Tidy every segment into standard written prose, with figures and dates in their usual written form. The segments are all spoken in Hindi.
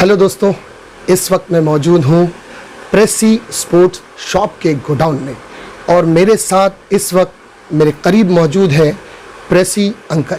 हेलो दोस्तों, इस वक्त मैं मौजूद हूँ प्रेसी स्पोर्ट्स शॉप के गोडाउन में और मेरे साथ इस वक्त मेरे करीब मौजूद है प्रेसी अंकल।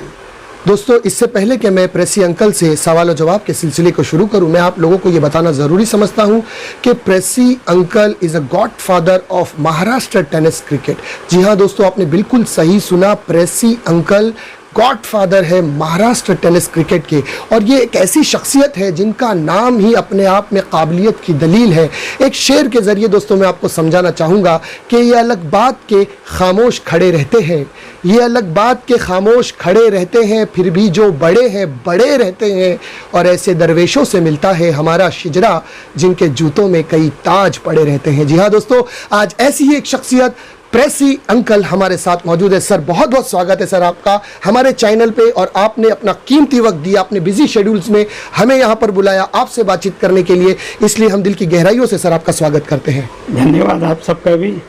दोस्तों, इससे पहले कि मैं प्रेसी अंकल से सवाल और जवाब के सिलसिले को शुरू करूं, मैं आप लोगों को ये बताना ज़रूरी समझता हूं कि प्रेसी uncle is a godfather of Maharashtra tennis cricket. जी हाँ दोस्तों, आपने बिल्कुल सही सुना, प्रेसी अंकल गॉड फादर है महाराष्ट्र टेनिस क्रिकेट के। और ये एक ऐसी शख्सियत है जिनका नाम ही अपने आप में काबिलियत की दलील है। एक शेर के ज़रिए दोस्तों मैं आपको समझाना चाहूँगा कि ये अलग बात के खामोश खड़े रहते हैं, ये अलग बात के खामोश खड़े रहते हैं, फिर भी जो बड़े हैं बड़े रहते हैं। और ऐसे दरवेशों से मिलता है हमारा शिजरा जिनके जूतों में कई ताज पड़े रहते हैं। जी हाँ दोस्तों, आज ऐसी ही एक शख्सियत प्रेसी अंकल हमारे साथ मौजूद है। सर, बहुत बहुत स्वागत है सर आपका हमारे चैनल पे, और आपने अपना कीमती वक्त दिया, अपने बिजी शेड्यूल्स में हमें यहाँ पर बुलाया आपसे बातचीत करने के लिए, इसलिए हम दिल की गहराइयों से सर आपका स्वागत करते हैं। धन्यवाद आप सबका भी।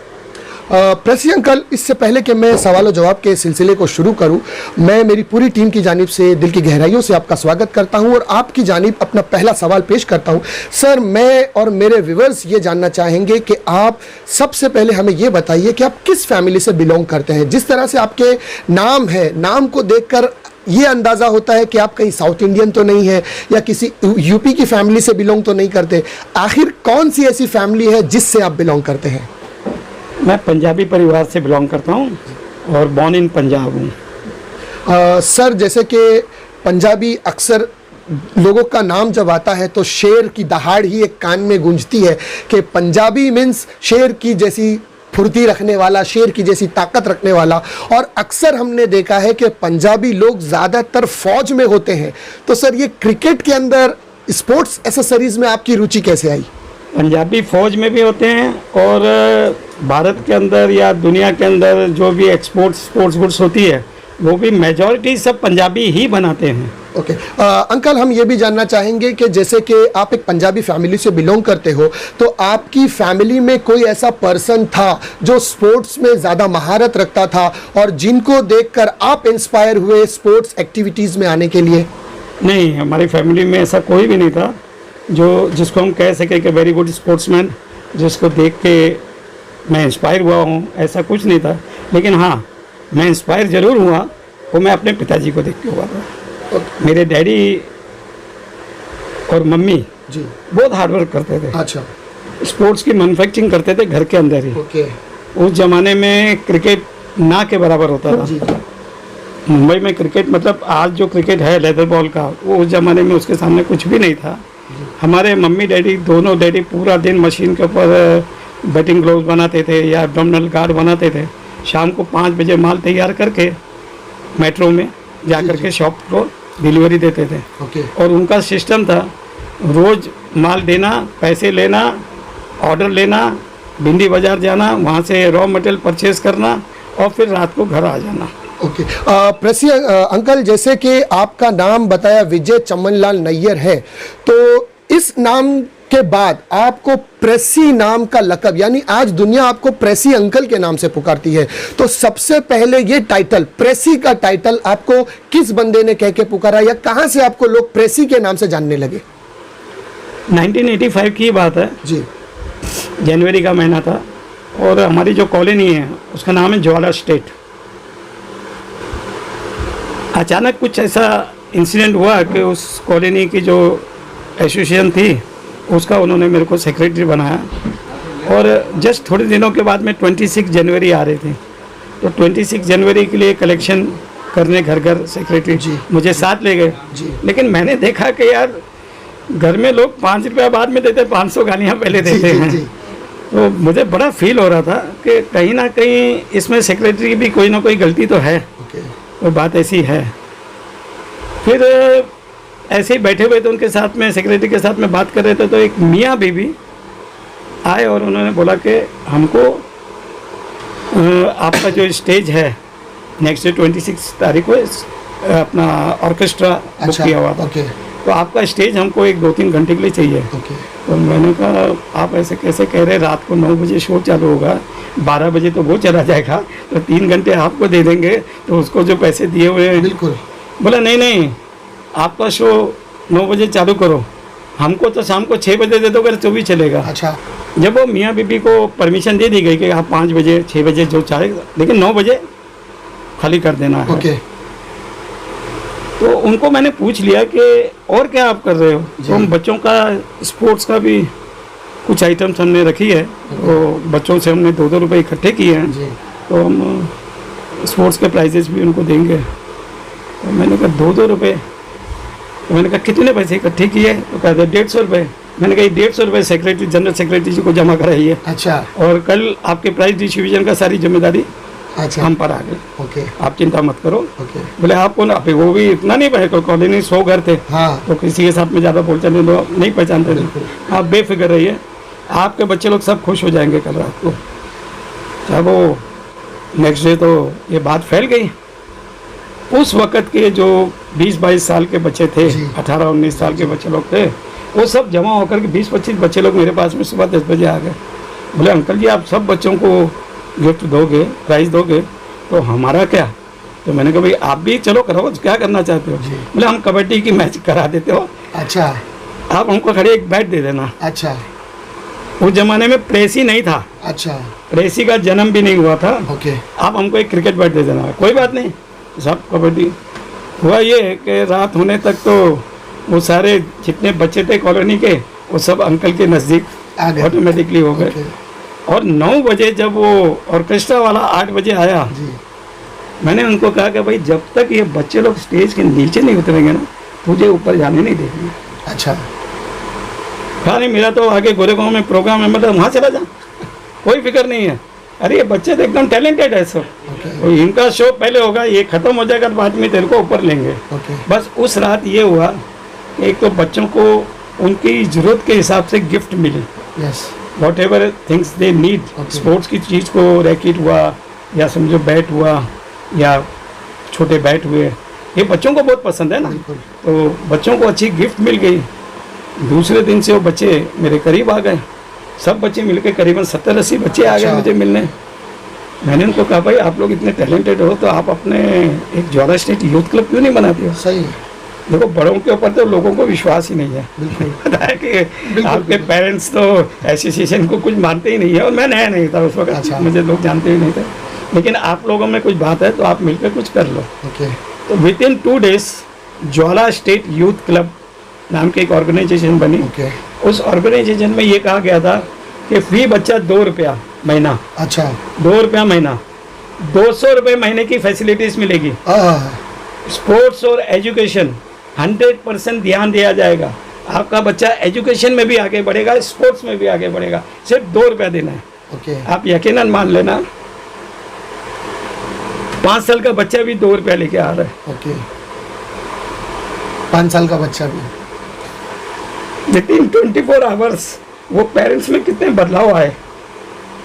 प्रेसी अंकल, इससे पहले कि मैं सवाल और जवाब के सिलसिले को शुरू करूं, मैं मेरी पूरी टीम की जानिब से दिल की गहराइयों से आपका स्वागत करता हूं और आपकी जानिब अपना पहला सवाल पेश करता हूं। सर, मैं और मेरे व्यूअर्स ये जानना चाहेंगे कि आप सबसे पहले हमें ये बताइए कि आप किस फैमिली से बिलोंग करते हैं। जिस तरह से आपके नाम है, नाम को देखकर ये अंदाज़ा होता है कि आप कहीं साउथ इंडियन तो नहीं है या किसी यूपी की फैमिली से बिलोंग तो नहीं करते। आखिर कौन सी ऐसी फैमिली है जिससे आप बिलोंग करते हैं? मैं पंजाबी परिवार से बिलोंग करता हूँ और बॉर्न इन पंजाब हूँ। सर, जैसे कि पंजाबी अक्सर लोगों का नाम जब आता है तो शेर की दहाड़ ही एक कान में गूंजती है कि पंजाबी मीन्स शेर की जैसी फुर्ती रखने वाला, शेर की जैसी ताकत रखने वाला। और अक्सर हमने देखा है कि पंजाबी लोग ज़्यादातर फौज में होते हैं। तो सर, ये क्रिकेट के अंदर स्पोर्ट्स एसेसरीज़ में आपकी रुचि कैसे आई? पंजाबी फौज में भी होते हैं और भारत के अंदर या दुनिया के अंदर जो भी स्पोर्ट्स गुड्स होती है वो भी मेजॉरिटी सब पंजाबी ही बनाते हैं। ओके अंकल, हम ये भी जानना चाहेंगे कि जैसे कि आप एक पंजाबी फैमिली से बिलोंग करते हो, तो आपकी फैमिली में कोई ऐसा पर्सन था जो स्पोर्ट्स में ज़्यादा महारत रखता था और जिनको देखकर आप इंस्पायर हुए स्पोर्ट्स एक्टिविटीज़ में आने के लिए? नहीं, हमारी फैमिली में ऐसा कोई भी नहीं था जिसको हम कह सके कि वेरी गुड स्पोर्ट्समैन, जिसको देख के मैं इंस्पायर हुआ हूँ, ऐसा कुछ नहीं था। लेकिन हाँ, मैं इंस्पायर ज़रूर हुआ, वो मैं अपने पिताजी को देख के हुआ था। मेरे डैडी और मम्मी जी बहुत हार्डवर्क करते थे। अच्छा। स्पोर्ट्स की मैन्युफैक्चरिंग करते थे घर के अंदर ही। ओके। उस ज़माने में क्रिकेट ना के बराबर होता था। जी। मुंबई में क्रिकेट मतलब आज जो क्रिकेट है लेदर बॉल का, वो उस ज़माने में उसके सामने कुछ भी नहीं था। हमारे मम्मी डैडी, दोनों डैडी पूरा दिन मशीन के ऊपर बैटिंग ग्लोव्स बनाते थे या एब्डोमिनल गार्ड बनाते थे। शाम को 5 बजे माल तैयार करके मेट्रो में जा कर के शॉप को डिलीवरी देते थे। ओके। और उनका सिस्टम था रोज़ माल देना, पैसे लेना, ऑर्डर लेना, भिंडी बाज़ार जाना, वहाँ से रॉ मटेरियल परचेज करना और फिर रात को घर आ जाना। ओके। प्रेसी अंकल, जैसे कि आपका नाम बताया विजय चमनलाल नैयर है, तो इस नाम के बाद आपको प्रेसी नाम का लक़ब, यानी आज दुनिया आपको प्रेसी अंकल के नाम से पुकारती है, तो सबसे पहले ये टाइटल, प्रेसी का टाइटल आपको किस बंदे ने कह के पुकारा या कहाँ से आपको लोग प्रेसी के नाम से जानने लगे? 1985 की बात है जी। जनवरी का महीना था और हमारी जो कॉलोनी है उसका नाम है ज्वाला स्टेट। अचानक कुछ ऐसा इंसिडेंट हुआ कि उस कॉलोनी की जो एसोसिएशन थी उसका उन्होंने मेरे को सेक्रेटरी बनाया और जस्ट थोड़े दिनों के बाद में 26 जनवरी आ रही थी, तो 26 जनवरी के लिए कलेक्शन करने घर घर सेक्रेटरी जी मुझे साथ ले गए। लेकिन मैंने देखा कि यार घर में लोग 5 रुपया बाद में देते, 500 गालियाँ पहले देते हैं। तो मुझे बड़ा फील हो रहा था कि कहीं ना कहीं इसमें सेक्रेटरी की भी कोई ना कोई गलती तो है। तो बात ऐसी है। फिर ऐसे ही बैठे हुए थे उनके साथ में, सेक्रेटरी के साथ में बात कर रहे थे, तो एक मियाँ बीबी आए और उन्होंने बोला कि हमको आपका जो स्टेज है नेक्स्ट डे 26 तारीख को अपना ऑर्केस्ट्रा बुक किया हुआ था, तो आपका स्टेज हमको 1-2-3 घंटे के लिए चाहिए। तो मैंने कहा आप ऐसे कैसे कह रहे, रात को 9 बजे शो चालू होगा, 12 बजे तो वो चला जाएगा, तो 3 घंटे आपको दे देंगे, तो उसको जो पैसे दिए हुए हैं। बिल्कुल। बोला नहीं, आपका शो 9 बजे चालू करो, हमको तो शाम को 6 बजे दे दोगे तो भी चलेगा। अच्छा। जब वो मियाँ बीबी को परमिशन दे दी गई कि आप 5 बजे 6 बजे जो चाहे, लेकिन 9 बजे खाली कर देना है। ओके। तो उनको मैंने पूछ लिया कि और क्या आप कर रहे हो, तो हम बच्चों का स्पोर्ट्स का भी कुछ आइटम्स हमने रखी है, तो बच्चों से हमने 2-2 रुपये इकट्ठे किए हैं, जी। तो हम स्पोर्ट्स के प्राइजेस भी उनको देंगे। तो मैंने कहा 2-2 रुपये, तो मैंने कहा कितने पैसे इकट्ठे किए, तो कहते 150 रुपये। मैंने कहा 150 रुपये सेक्रेटरी, जनरल सेक्रेटरी जी को जमा कराइए, अच्छा। और कल आपके प्राइज डिस्ट्रीब्यूशन का सारी जिम्मेदारी अच्छा। हम पर आ गई, ओके। आप चिंता मत करो। ओके। बोले आपको ना, वो भी इतना नहीं पहले कॉलोनी 100 घर थे, हाँ। तो किसी के साथ में ज़्यादा बोलचाल नहीं पहचानते थे। आप बेफिक्र रहिए, आपके बच्चे लोग सब खुश हो जाएंगे कल रात को। जब वो नेक्स्ट डे तो ये बात फैल गई। उस वक़्त के जो 20-22 साल के बच्चे थे, 18-19 साल के बच्चे लोग थे, वो सब जमा होकर के 20-25 बच्चे लोग मेरे पास में सुबह 10 बजे आ गए। बोले अंकल जी आप सब बच्चों को गिफ्ट दोगे, प्राइज़ दोगे, तो हमारा क्या? तो मैंने कहा भाई आप भी चलो करो, क्या करना चाहते हो? बोले हम कबड्डी की मैच करा देते हो। अच्छा। आप हमको खड़े एक बैट दे देना। अच्छा। उस जमाने में प्रेसी नहीं था, अच्छा। प्रेसी का जन्म भी नहीं हुआ था। ओके। आप हमको एक क्रिकेट बैट दे देना, कोई बात नहीं, सब कबड्डी। हुआ ये कि रात होने तक तो वो सारे जितने बच्चे थे कॉलोनी के, वो सब अंकल के नज़दीक ऑटोमेटिकली हो गए। और 9 बजे जब वो ऑर्केस्ट्रा वाला 8 बजे आया, मैंने उनको कहा कि भाई जब तक ये बच्चे लोग स्टेज के नीचे नहीं उतरेंगे ना, तुझे ऊपर जाने नहीं देंगे। अच्छा। कहा नहीं मेरा तो आगे गोरेगांव में प्रोग्राम है, मतलब वहाँ चला जा, कोई फिक्र नहीं है। अरे ये बच्चे तो एकदम टैलेंटेड है सब, तो इनका शो पहले होगा, ये खत्म हो जाएगा तो बाद में तेरे को ऊपर लेंगे। बस उस रात ये हुआ कि एक तो बच्चों को उनकी ज़रूरत के हिसाब से गिफ्ट मिली, whatever things they need. Sports की चीज़ को, रैकेट हुआ या समझो बैट हुआ या छोटे बैट हुए, ये बच्चों को बहुत पसंद है ना, तो बच्चों को अच्छी गिफ्ट मिल गई। दूसरे दिन से वो बच्चे मेरे करीब आ गए, सब बच्चे मिलके करीबन 70-80 बच्चे आ गए मुझे मिलने। मैंने उनको कहा भाई आप लोग इतने टैलेंटेड हो तो आप अपने एक ज्वाला स्टेट यूथ क्लब क्यों नहीं बनाते हो? सही। देखो बड़ों के ऊपर तो लोगों को विश्वास ही नहीं है, पता है कि आपके पेरेंट्स तो एसोसिएशन को कुछ मानते ही नहीं है, और मैं नया नहीं था उस वक्त। अच्छा। मुझे लोग जानते ही नहीं थे, लेकिन आप लोगों में कुछ बात है तो आप मिलकर कुछ कर लो। तो with in 2 days Jwala state youth club नाम की एक ऑर्गेनाइजेशन बनी। उस ऑर्गेनाइजेशन में ये कहा गया था कि फी बच्चा 2 रुपया महीना। अच्छा। 2 रुपया महीना, 200 रुपये महीने की फैसिलिटीज मिलेगी। स्पोर्ट्स और एजुकेशन 100% ध्यान दिया जाएगा। आपका बच्चा एजुकेशन में भी आगे बढ़ेगा, स्पोर्ट्स में भी आगे बढ़ेगा, सिर्फ 2 रुपया देना है। आप यकीनन मान लेना 5 साल का बच्चा भी 2 रुपया लेके आ रहा है। 5 साल का बच्चा भी विदिन 24 आवर्स वो पेरेंट्स में कितने बदलाव आए।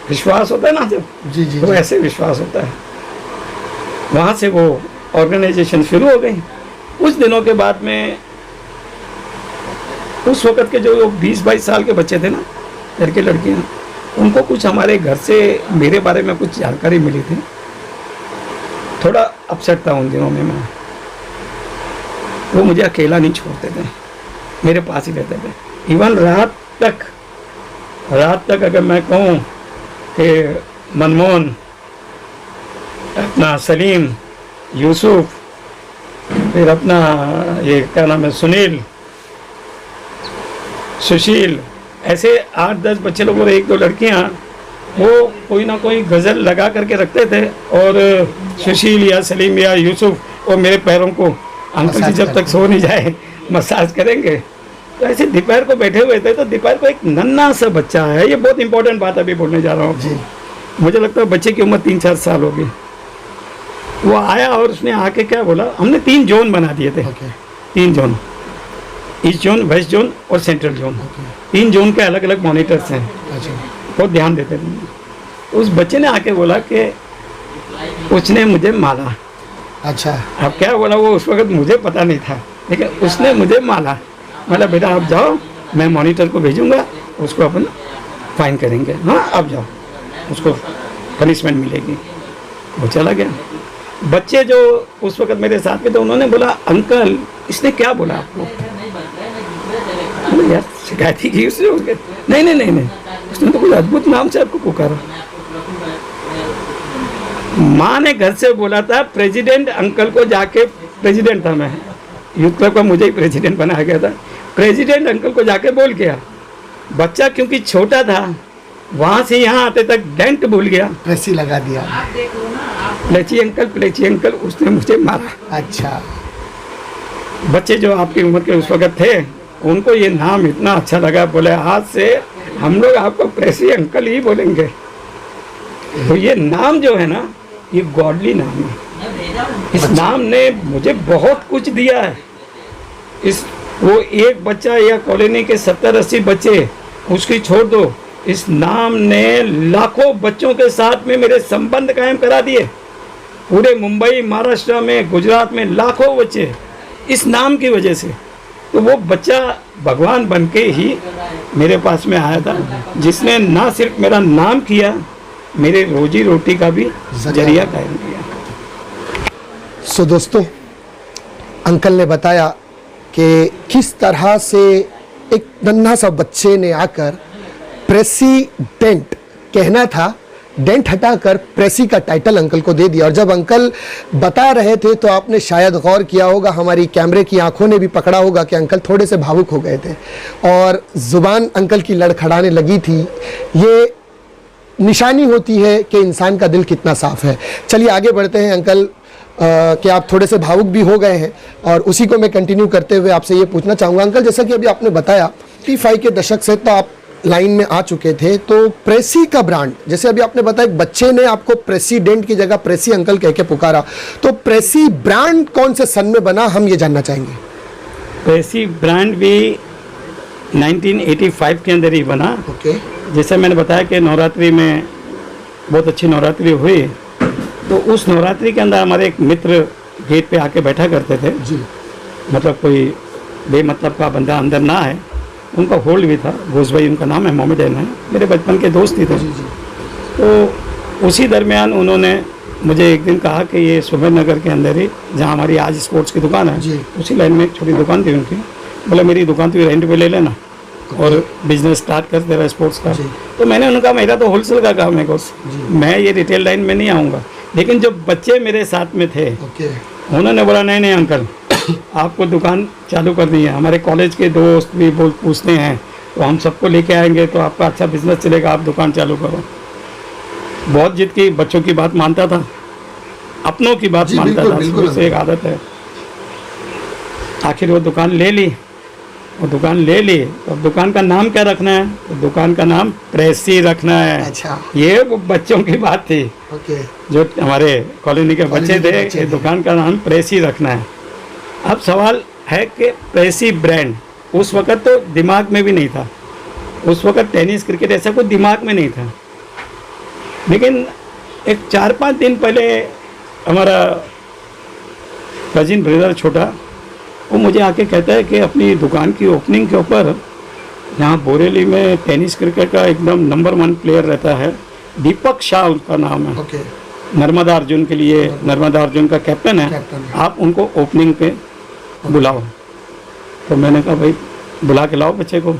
विश्वास होता है ना जब, जी, तो ऐसे विश्वास होता है। वहाँ से वो ऑर्गेनाइजेशन शुरू हो गई। कुछ दिनों के बाद में उस वक़्त के जो 20-22 साल के बच्चे थे ना, लड़के लड़कियाँ, उनको कुछ हमारे घर से मेरे बारे में कुछ जानकारी मिली थी। थोड़ा अपसेट था उन दिनों में मैं। वो मुझे अकेला नहीं छोड़ते थे, मेरे पास ही रहते थे। इवन रात तक अगर मैं कहूँ कि मनमोहन, अपना सलीम, यूसुफ, फिर अपना ये क्या नाम है सुनील, सुशील, ऐसे 8-10 बच्चे लोग और 1-2 लड़कियाँ, वो कोई ना कोई गज़ल लगा करके रखते थे। और सुशील या सलीम या यूसुफ वो मेरे पैरों को अंकल जी जब तक सो नहीं जाए मसाज करेंगे। तो ऐसे दोपहर को बैठे हुए थे, तो दोपहर को एक नन्हा सा बच्चा है, ये बहुत इंपॉर्टेंट बात अभी बोलने जा रहा हूँ। मुझे लगता है बच्चे की उम्र 3-4 साल होगी। वो आया और उसने आके क्या बोला, हमने 3 जोन बना दिए थे। 3 zone, east zone, west zone और सेंट्रल जोन। 3 जोन के अलग अलग मॉनिटर्स हैं, बहुत ध्यान देते थे। उस बच्चे ने आके बोला कि उसने मुझे मारा। अच्छा। अब क्या बोला वो उस वक्त मुझे पता नहीं था, लेकिन उसने मुझे मारा। मतलब बेटा आप जाओ, मैं मॉनिटर को भेजूंगा, उसको अपन फाइन करेंगे। हाँ आप जाओ, उसको पनिशमेंट मिलेगी। वो चला गया। बच्चे जो उस वक्त मेरे साथ में थे, उन्होंने बोला अंकल इसने क्या बोला आपको? मैंने यार शिकायत ही की उसने, उसके नहीं, उसने तो कोई अद्भुत नाम से आपको पुकारा। माँ ने घर से बोला था प्रेसिडेंट अंकल को जाके, प्रेसिडेंट था मैं, यूथ क्लब का मुझे ही प्रेसिडेंट बनाया गया था, प्रेसिडेंट अंकल को जाके बोल गया। बच्चा क्योंकि छोटा था, वहाँ से यहाँ आते तक डेंट भूल गया, प्रेसी लगा दिया। प्लेची अंकल, उसने मुझे मारा। अच्छा। बच्चे जो आपकी उम्र के उस वक्त थे, उनको ये नाम इतना अच्छा लगा, बोले आज से हम लोग आपको प्रेसी अंकल ही बोलेंगे। तो ये नाम जो है ना, ये गॉडली नाम है। इस नाम ने मुझे बहुत कुछ दिया है। इस वो एक बच्चा या कॉलोनी के 70-80 बच्चे उसकी छोड़ दो, इस नाम ने लाखों बच्चों के साथ में मेरे संबंध कायम करा दिए। पूरे मुंबई, महाराष्ट्र में, गुजरात में लाखों बच्चे इस नाम की वजह से। तो वो बच्चा भगवान बन के ही मेरे पास में आया था, जिसने ना सिर्फ मेरा नाम किया, मेरे रोजी रोटी का भी जरिया कायम किया। सो दोस्तों, अंकल ने बताया कि किस तरह से एक नन्हा सा बच्चे ने आकर प्रेसिडेंट कहना था, डेंट हटाकर प्रेसी का टाइटल अंकल को दे दिया। और जब अंकल बता रहे थे तो आपने शायद गौर किया होगा, हमारी कैमरे की आंखों ने भी पकड़ा होगा कि अंकल थोड़े से भावुक हो गए थे और ज़ुबान अंकल की लड़खड़ाने लगी थी। ये निशानी होती है कि इंसान का दिल कितना साफ है। चलिए आगे बढ़ते हैं अंकल, कि आप थोड़े से भावुक भी हो गए हैं और उसी को मैं कंटिन्यू करते हुए आपसे ये पूछना चाहूँगा अंकल, जैसा कि अभी आपने बताया 55 के दशक से तो आप लाइन में आ चुके थे, तो प्रेसी का ब्रांड, जैसे अभी आपने बताया एक बच्चे ने आपको प्रेसिडेंट की जगह प्रेसी अंकल कह के पुकारा, तो प्रेसी ब्रांड कौन से सन में बना, हम ये जानना चाहेंगे। प्रेसी ब्रांड भी 1985 के अंदर ही बना। ओके। जैसे मैंने बताया कि नवरात्रि में बहुत अच्छी नवरात्रि हुई, तो उस नवरात्रि के अंदर हमारे एक मित्र गेट पे आके बैठा करते थे जी। मतलब कोई बेमतलब का बंदा अंदर ना है, उनका होल्ड भी था, घोष भाई उनका नाम है, मोहम्मदन है, मेरे बचपन के दोस्त ही थे। जी जी। तो उसी दरमियान उन्होंने मुझे एक दिन कहा कि ये सुबह नगर के अंदर ही जहाँ हमारी आज स्पोर्ट्स की दुकान है जी। उसी लाइन में एक छोटी दुकान थी उनकी, बोला मेरी दुकान तो रेंट पे ले लेना और बिजनेस स्टार्ट कर दे रहा है स्पोर्ट्स का। तो मैंने उनका मेरा तो होलसेल का काम है कोर्स, मैं ये रिटेल लाइन में नहीं आऊँगा। लेकिन जो बच्चे मेरे साथ में थे उन्होंने बोला नहीं अंकल आपको दुकान चालू करनी है, हमारे कॉलेज के दोस्त भी पूछते हैं तो हम सबको लेके आएंगे तो आपका अच्छा बिजनेस चलेगा, आप दुकान चालू करो। बहुत जिद की, बच्चों की बात मानता था, अपनों की बात मानता था, शुरू से एक आदत है। आखिर वो दुकान ले ली, तो दुकान का नाम क्या रखना है, तो दुकान का नाम प्रेसी रखना है। अच्छा। ये वो बच्चों की बात थी। ओके। जो हमारे कॉलोनी के बच्चे थे कि दुकान का नाम प्रेसी रखना है। अब सवाल है कि प्रेसी ब्रांड उस वक्त तो दिमाग में भी नहीं था, उस वक्त टेनिस क्रिकेट ऐसा कोई दिमाग में नहीं था। लेकिन एक 4-5 दिन पहले हमारा कजिन ब्रदर छोटा, वो मुझे आके कहता है कि अपनी दुकान की ओपनिंग के ऊपर यहाँ बोरेली में टेनिस क्रिकेट का एकदम नंबर 1 प्लेयर रहता है, दीपक शाह उनका नाम है। ओके। नर्मदा अर्जुन के लिए, नर्मदा अर्जुन का कैप्टन है, आप उनको ओपनिंग पे बुलाओ। तो मैंने कहा भाई बुला के लाओ बच्चे को,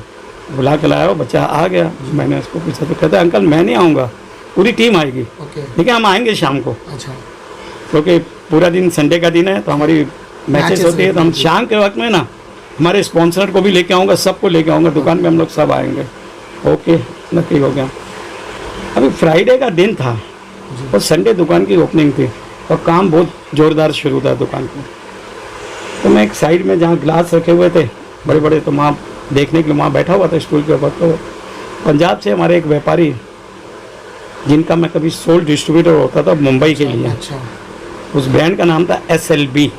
बुला के लाया, बच्चा आ गया। मैंने उसको पूछा तो कहता है अंकल मैं नहीं आऊँगा, पूरी टीम आएगी, लेकिन हम आएंगे शाम को। अच्छा। क्योंकि पूरा दिन संडे का दिन है तो हमारी मैचेस होती है, तो हम शाम के वक्त में ना हमारे स्पॉन्सर को भी लेके आऊँगा, सबको लेके आऊँगा, दुकान में हम लोग सब आएंगे। ओके, नक्की हो गया। अभी फ्राइडे का दिन था और संडे दुकान की ओपनिंग थी और काम बहुत ज़ोरदार शुरू था दुकान को। तो मैं एक साइड में जहाँ ग्लास रखे हुए थे बड़े बड़े, तो वहाँ देखने के लिए वहाँ बैठा हुआ था स्टूल के ऊपर। तो पंजाब से हमारे एक व्यापारी, जिनका मैं कभी सोल डिस्ट्रीब्यूटर होता था मुंबई के लिए, अच्छा। उस ब्रांड का नाम था SLB।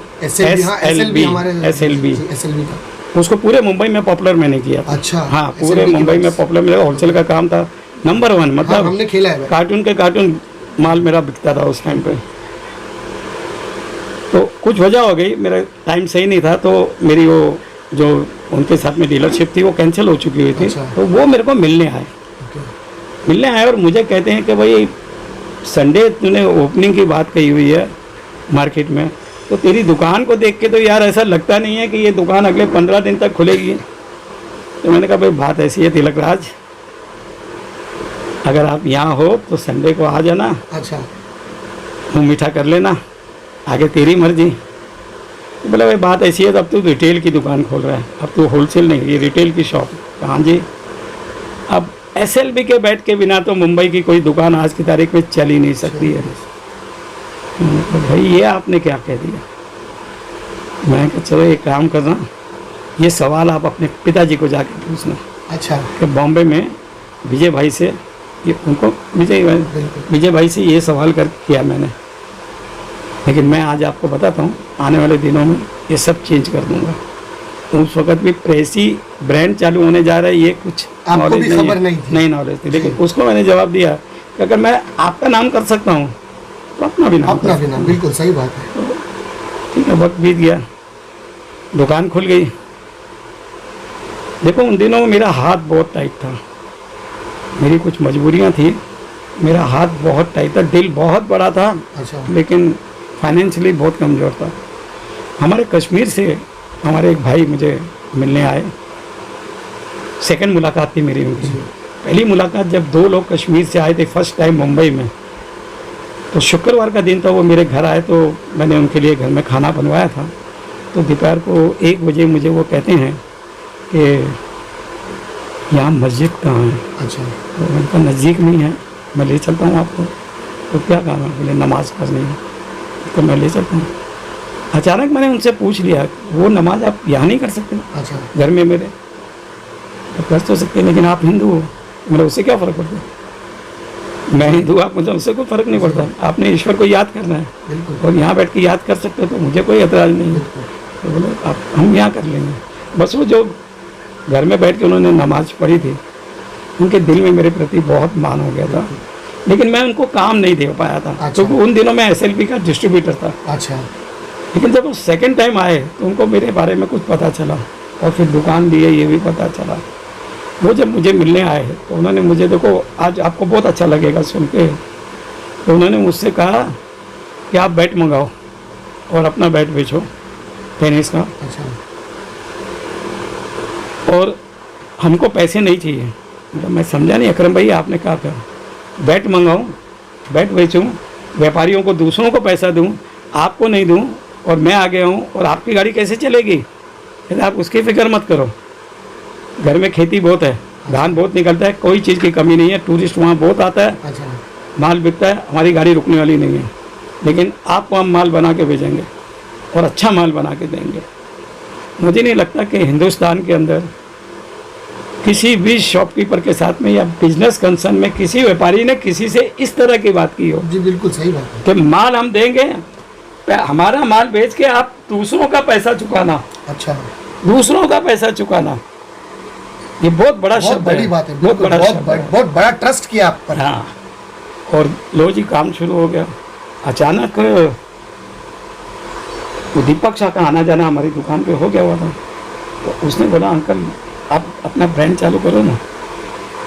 उसको पूरे मुंबई में पॉपुलर मैंने किया था। अच्छा। हाँ, पूरे मुंबई में पॉपुलर, मेरा होलसेल का काम था, नंबर 1, मतलब हमने खेला है। कार्टून के कार्टून माल मेरा बिकता था उस टाइम पे। तो कुछ वजह हो गई, मेरा टाइम सही नहीं था, तो मेरी वो जो उनके साथ में डीलरशिप थी वो कैंसिल हो चुकी हुई थी। अच्छा। तो वो मेरे को मिलने आए और मुझे कहते हैं कि भाई संडे तूने ओपनिंग की बात कही हुई है मार्केट में, तो तेरी दुकान को देख के तो यार ऐसा लगता नहीं है कि ये दुकान अगले 15 दिन तक खुलेगी। तो मैंने कहा भाई बात ऐसी है तिलक राज, अगर आप यहाँ हो तो संडे को आ जाना, अच्छा मुँह मीठा कर लेना, आगे तेरी मर्जी। तो बोला भाई बात ऐसी है, तो अब तू रिटेल की दुकान खोल रहा है, अब तू होलसेल नहीं, ये रिटेल की शॉप। हाँ जी। अब SLB के बैट के बिना तो मुंबई की कोई दुकान आज की तारीख में चल ही नहीं सकती है। तो भाई ये आपने क्या कह दिया। मैं कहा चलो एक काम करना, ये सवाल आप अपने पिताजी को जाके पूछना। अच्छा। कि बॉम्बे में विजय भाई से, ये उनको विजय भाई से ये सवाल कर किया मैंने। लेकिन मैं आज आपको बताता हूँ, आने वाले दिनों में ये सब चेंज कर दूंगा। उस वक्त भी प्रेसी ब्रांड चालू होने जा रहा है, ये कुछ नॉलेज नहीं नॉलेज थी। लेकिन उसको मैंने जवाब दिया कि अगर मैं आपका नाम कर सकता हूँ तो अपना भी नाम, बिल्कुल सही बात है। ठीक है, वक्त बीत गया, दुकान खुल गई। देखो उन दिनों में मेरा हाथ बहुत टाइट था, मेरी कुछ मजबूरियाँ थी, मेरा हाथ बहुत टाइट था, दिल बहुत बड़ा था। अच्छा। लेकिन फाइनेंशियली बहुत कमज़ोर था। हमारे कश्मीर से हमारे एक भाई मुझे मिलने आए, सेकंड मुलाकात थी मेरी उनकी। पहली मुलाकात जब 2 लोग कश्मीर से आए थे फर्स्ट टाइम मुंबई में, तो शुक्रवार का दिन था, वो मेरे घर आए तो मैंने उनके लिए घर में खाना बनवाया था। तो दोपहर को 1 बजे मुझे वो कहते हैं कि यहाँ मस्जिद कहाँ है। अच्छा। तो उनका नज़दीक नहीं है, मैं ले चलता हूँ आपको। तो क्या काम है, बोले नमाज़ पढ़नी है, तो मैं ले चलता हूँ। अचानक मैंने उनसे पूछ लिया, वो नमाज आप यहाँ नहीं कर सकते? अच्छा। घर में मेरे, तो कर तो सकते, लेकिन आप हिंदू हो। मेरा उससे क्या फ़र्क पड़ता है, मैं हिंदू, आप मतलब उससे कोई फ़र्क नहीं पड़ता। आपने ईश्वर को याद करना है और यहाँ बैठ के याद कर सकते हो, तो मुझे कोई एतराज़ नहीं है। तो बोले आप, हम यहाँ कर लेंगे। बस वो जो घर में बैठ के उन्होंने नमाज पढ़ी थी, उनके दिल में मेरे प्रति बहुत मान हो गया था। लेकिन मैं उनको काम नहीं दे पाया था। अच्छा। क्योंकि उन दिनों मैं SLB का डिस्ट्रीब्यूटर था। अच्छा। लेकिन जब वो सेकंड टाइम आए तो उनको मेरे बारे में कुछ पता चला, और फिर दुकान दी है ये भी पता चला। वो जब मुझे मिलने आए तो उन्होंने मुझे, देखो आज आपको बहुत अच्छा लगेगा सुन के, तो उन्होंने मुझसे कहा कि आप बैट मंगाओ और अपना बैट बेचो टेनिस का। अच्छा। और हमको पैसे नहीं चाहिए। मतलब मैं समझा नहीं अकरम भाई, आपने कहा था बैट मंगाऊं, बैट बेचूं, व्यापारियों को दूसरों को पैसा दूं, आपको नहीं दूं, और मैं आ गया हूं, और आपकी गाड़ी कैसे चलेगी? फिर आप उसकी फिक्र मत करो, घर में खेती बहुत है, धान बहुत निकलता है, कोई चीज़ की कमी नहीं है, टूरिस्ट वहाँ बहुत आता है। अच्छा। माल बिकता है, हमारी गाड़ी रुकने वाली नहीं है। लेकिन आपको हम माल बना के भेजेंगे और अच्छा माल बना के देंगे। मुझे नहीं लगता कि हिंदुस्तान के अंदर किसी भी शॉपकीपर के साथ में या बिजनेस कंसर्न में किसी व्यापारी ने किसी से इस तरह की बात की हो। जी बिल्कुल सही बात है। कि माल हम देंगे, हमारा माल बेच के आप दूसरों का पैसा चुकाना। अच्छा। दूसरों का पैसा चुकाना, ये बहुत बड़ा शब्द है, बड़ी बात है, बहुत बड़ा शब्द है। बहुत बड़ा ट्रस्ट किया आप पर। हाँ, और लो जी काम शुरू हो गया। अचानक वो दीपक शाह का आना जाना हमारी दुकान पे हो गया हुआ था। तो उसने बोला अंकल आप अपना ब्रांड चालू करो ना।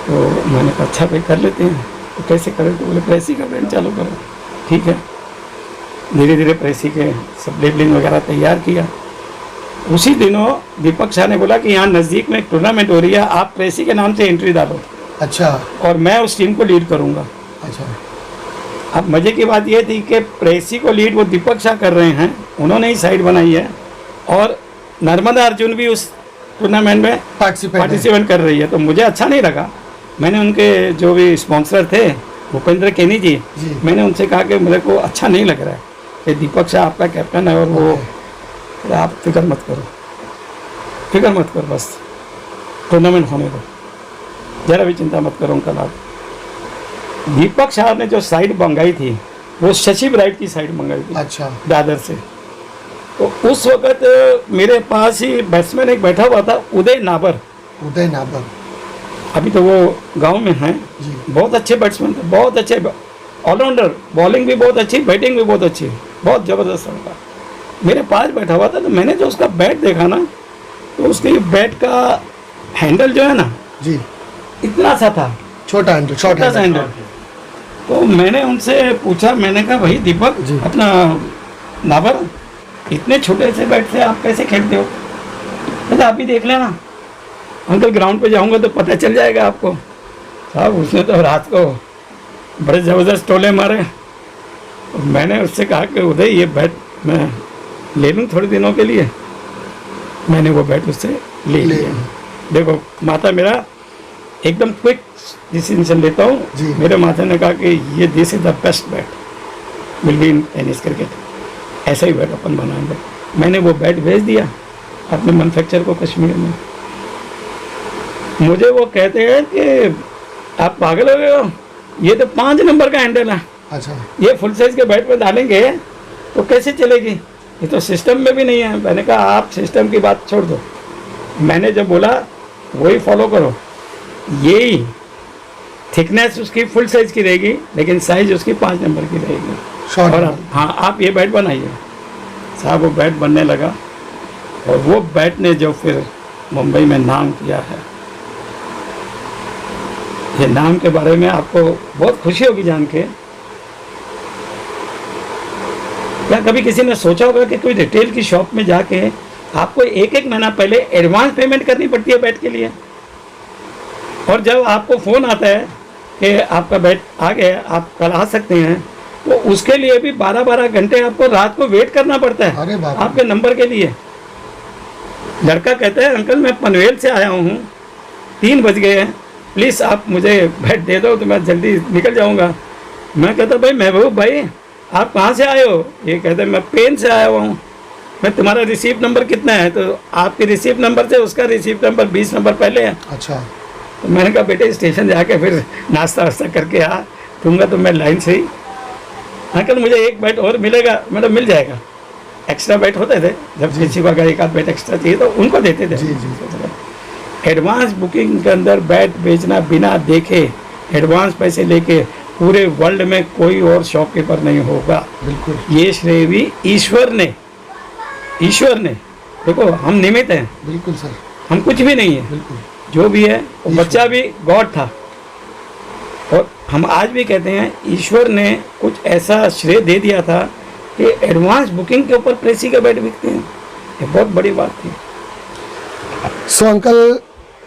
तो मैंने कहा अच्छा भाई कर लेते हैं। तो कैसे करें? तो बोले प्रेसी का ब्रांड चालू करो। ठीक है, धीरे धीरे प्रेसी के सब लेबलिंग वगैरह तैयार किया। उसी दिनों दीपक शाह ने बोला कि यहाँ नज़दीक में एक टूर्नामेंट हो रही है, आप प्रेसी के नाम से एंट्री डालो। अच्छा। और मैं उस टीम को लीड करूँगा। अच्छा। अब मज़े की बात यह थी कि प्रेसी को लीड वो दीपक शाह कर रहे हैं, उन्होंने ही साइड बनाई है, और नर्मदा अर्जुन भी उस टूर्नामेंट में पार्टिसिपेट कर रही है। तो मुझे अच्छा नहीं लगा। मैंने उनके जो भी स्पॉन्सर थे भूपेंद्र केनी जी, मैंने उनसे कहा कि मेरे को अच्छा नहीं लग रहा है कि दीपक शाह आपका कैप्टन है, और वो आप फिक्र मत करो, फिक्र मत करो, बस टूर्नामेंट होने दो, ज़रा भी चिंता मत करो अंकल आप। दीपक शाह ने जो साइड मंगाई थी वो शशि ब्राइट की साइड मंगाई थी। अच्छा। दादर से। तो उस वक्त मेरे पास ही बैट्समैन एक बैठा हुआ था, उदय नाबर। उदय नाबर अभी तो वो गांव में हैं, बहुत अच्छे बैट्समैन थे, बहुत अच्छे ऑलराउंडर, बॉलिंग भी बहुत अच्छी, बैटिंग भी बहुत अच्छी, बहुत ज़बरदस्त लड़का। मेरे पास बैठा हुआ था। तो मैंने जो उसका बैट देखा ना, तो उसके बैट का हैंडल जो है ना जी इतना सा था, छोटा हैंडल, छोटा सा हैंडल। तो मैंने उनसे पूछा, मैंने कहा भाई दीपक अपना नाबर, इतने छोटे से बैट से आप कैसे खेलते हो? मतलब आप भी देख लेना। अंकल ग्राउंड पे जाऊंगा तो पता चल जाएगा आपको। साहब उसने तो रात को बड़े ज़बरदस्त टोले मारे। मैंने उससे कहा कि उदय ये बैट मैं ले लूँ थोड़े दिनों के लिए। मैंने वो बैट उससे ले लिया। देखो माता मेरा एकदम क्विक डिसीजन लेता हूँ। मेरे माता ने कहा कि ये this is the best bat will be in tennis cricket. ऐसा ही बैट अपन बनाएंगे। मैंने वो बैट भेज दिया अपने मैन्युफैक्चर को कश्मीर में। मुझे वो कहते हैं कि आप पागल हो गए हो, ये तो 5 नंबर का हैंडल है। अच्छा, ये फुल साइज के बैट में डालेंगे तो कैसे चलेगी, ये तो सिस्टम में भी नहीं है। मैंने कहा आप सिस्टम की बात छोड़ दो, मैंने जब बोला वही फॉलो करो। यही थिकनेस उसकी फुल साइज की रहेगी लेकिन साइज उसकी 5 नंबर की रहेगी। और हाँ आप ये बैट बनाइए। साहब वो बैट बनने लगा और वो बैट ने जो फिर मुंबई में नाम किया है, ये नाम के बारे में आपको बहुत खुशी होगी जान के। क्या कभी किसी ने सोचा होगा कि कोई रिटेल की शॉप में जाके आपको एक महीना पहले एडवांस पेमेंट करनी पड़ती है बैट के लिए, और जब आपको फ़ोन आता है कि आपका बैट आ गया आप कल आ सकते हैं, तो उसके लिए भी 12-12 घंटे आपको रात को वेट करना पड़ता है आपके नंबर के लिए। लड़का कहता है अंकल मैं पनवेल से आया हूँ, 3 बज गए हैं, प्लीज़ आप मुझे बैट दे दो तो मैं जल्दी निकल जाऊँगा। मैं कहता भाई महबूब भाई आप कहाँ से आए हो? ये कहते मैं पेन से आया हुआ हूँ। मैं तुम्हारा रिसीप्ट नंबर कितना है? तो आपके रिसीप्ट नंबर से उसका रिसीप्ट नंबर 20 नंबर पहले है। अच्छा, तो मैंने कहा बेटे स्टेशन जाके फिर नाश्ता वास्ता करके आ दूँगा तो मैं लाइन से ही। अंकल मुझे एक बैट और मिलेगा? मतलब मिल जाएगा। एक्स्ट्रा बैट होते थे जब किसी को अगर एक आध बैट एक्स्ट्रा चाहिए तो उनको देते थे। एडवांस बुकिंग के अंदर बैट बेचना बिना देखे एडवांस पैसे लेके पूरे वर्ल्ड में कोई और शॉपकीपर नहीं होगा। बिल्कुल, ये श्रेय भी ईश्वर ने देखो हम निमित्त हैं। बिल्कुल सर, हम कुछ भी नहीं है। बिल्कुल, जो भी है वो बच्चा भी गॉड था। और हम आज भी कहते हैं ईश्वर ने कुछ ऐसा श्रेय दे दिया था कि एडवांस बुकिंग के ऊपर प्रेसी के बैट बिकते हैं। ये बहुत बड़ी बात थी। सो अंकल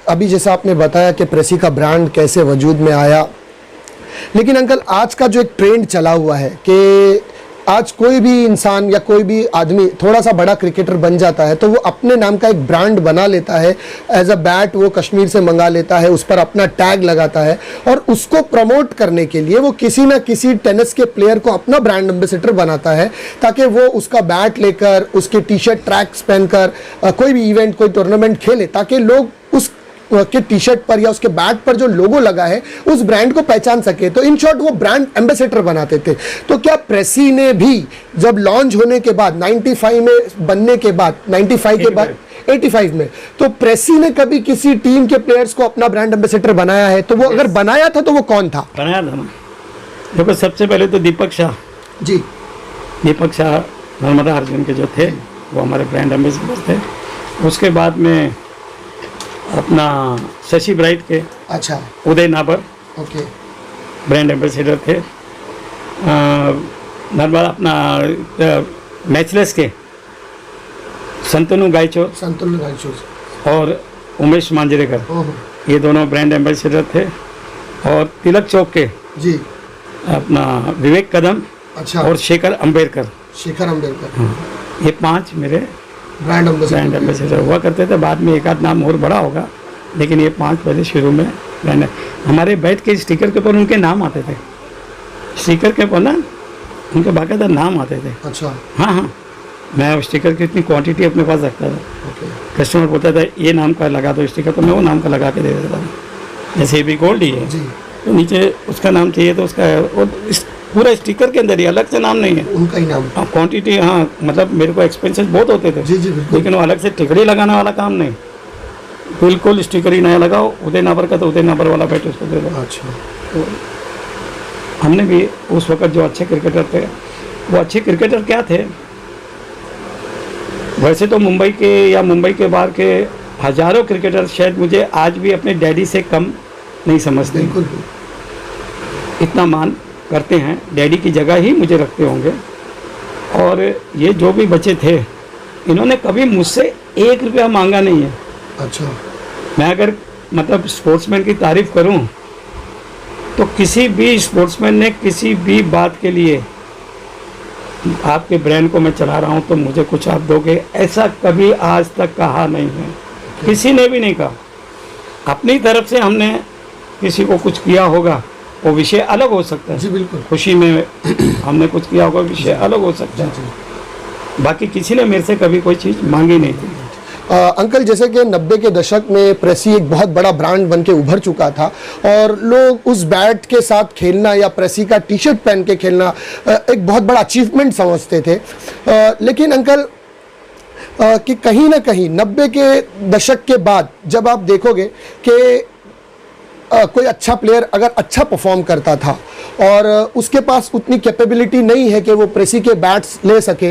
अभी जैसा आपने बताया कि प्रेसी का ब्रांड कैसे वजूद में आया, लेकिन अंकल आज का जो एक ट्रेंड चला हुआ है कि आज कोई भी इंसान या कोई भी आदमी थोड़ा सा बड़ा क्रिकेटर बन जाता है तो वो अपने नाम का एक ब्रांड बना लेता है। एज अ बैट वो कश्मीर से मंगा लेता है, उस पर अपना टैग लगाता है और उसको प्रमोट करने के लिए वो किसी ना किसी टेनिस के प्लेयर को अपना ब्रांड एम्बेसडर बनाता है ताकि वो उसका बैट लेकर उसके टी शर्ट ट्रैक्स पहनकर कोई भी इवेंट कोई टूर्नामेंट खेले ताकि लोग उस के टी शर्ट पर या उसके बैट पर जो लोगो लगा है उस ब्रांड को पहचान सके। तो इन शॉर्ट वो ब्रांड एम्बेसडर बनाते थे। तो क्या प्रेसी ने भी जब लॉन्च होने के बाद 95 में बनने के बाद 95 के बाद 85 में तो प्रेसी ने कभी किसी टीम के प्लेयर्स को अपना ब्रांड एम्बेसडर बनाया है? तो वो अगर बनाया था तो वो कौन था? बनाया था ना, देखो सबसे पहले तो दीपक शाह जी, दीपक शाह नर्मदा अर्जुन के जो थे वो हमारे ब्रांड एम्बेसडर थे। उसके बाद में अपना शशि ब्राइट के अच्छा, उदय नाबर ओके, ब्रांड एम्बेसडर थे। नर्मदा अपना मैचलेस के संतनु गायचोर और उमेश मांजरेकर, ये दोनों ब्रांड एम्बेसडर थे। और तिलक चौक के जी अपना विवेक कदम अच्छा और शेखर अंबेडकर, ये 5 मेरे ब्रांड एम्बेसडर हुआ करते थे। बाद में एक आध नाम और बड़ा होगा लेकिन ये 5 पहले शुरू में ब्रांड। हमारे बैट के स्टिकर के ऊपर उनके नाम आते थे, स्टिकर के ऊपर ना उनके बाकायदा नाम आते थे। अच्छा, हाँ, मैं स्टिकर की इतनी क्वांटिटी अपने पास रखता था। कस्टमर बोलता था ये नाम का लगा दो स्टिकर, तो मैं वो नाम का लगा के दे देता था। जैसे भी गोल्ड ही है तो नीचे उसका नाम चाहिए तो उसका, और पूरा स्टिकर के अंदर ही अलग से नाम नहीं है, उनका ही नाम। क्वांटिटी हाँ, मतलब मेरे को एक्सपेंसेस बहुत होते थे जी, लेकिन वो अलग से टिकड़ी लगाने वाला काम नहीं, बिल्कुल स्टिकर ही नया लगाओ। उदय नाबर का तो उदय नाबर वाला बैट उसको दे दो। अच्छा, तो हमने भी उस वक्त जो अच्छे क्रिकेटर थे वो अच्छे क्रिकेटर क्या थे, वैसे तो मुंबई के या मुंबई के बाहर के हजारों क्रिकेटर शायद मुझे आज भी अपने डैडी से कम नहीं समझते। बिल्कुल, इतना मान करते हैं, डैडी की जगह ही मुझे रखते होंगे। और ये जो भी बच्चे थे इन्होंने कभी मुझसे 1 रुपया मांगा नहीं है। अच्छा, मैं अगर मतलब स्पोर्ट्समैन की तारीफ़ करूं तो किसी भी स्पोर्ट्समैन ने किसी भी बात के लिए आपके ब्रांड को मैं चला रहा हूं तो मुझे कुछ आप दोगे, ऐसा कभी आज तक कहा नहीं है, किसी ने भी नहीं कहा। अपनी तरफ से हमने किसी को कुछ किया होगा वो विषय अलग हो सकता है, जी बिल्कुल, खुशी में हमने कुछ किया होगा विषय अलग हो सकता है, बाकी किसी ने मेरे से कभी कोई चीज़ मांगी नहीं थी। अंकल, जैसे कि 90 के दशक में प्रेसी एक बहुत बड़ा ब्रांड बन के उभर चुका था और लोग उस बैट के साथ खेलना या प्रेसी का टी शर्ट पहन के खेलना एक बहुत बड़ा अचीवमेंट समझते थे। लेकिन अंकल कि कहीं ना कहीं 90 के दशक के बाद जब आप देखोगे कि कोई अच्छा प्लेयर अगर अच्छा परफॉर्म करता था और उसके पास उतनी कैपेबिलिटी नहीं है कि वो प्रेसी के बैट्स ले सके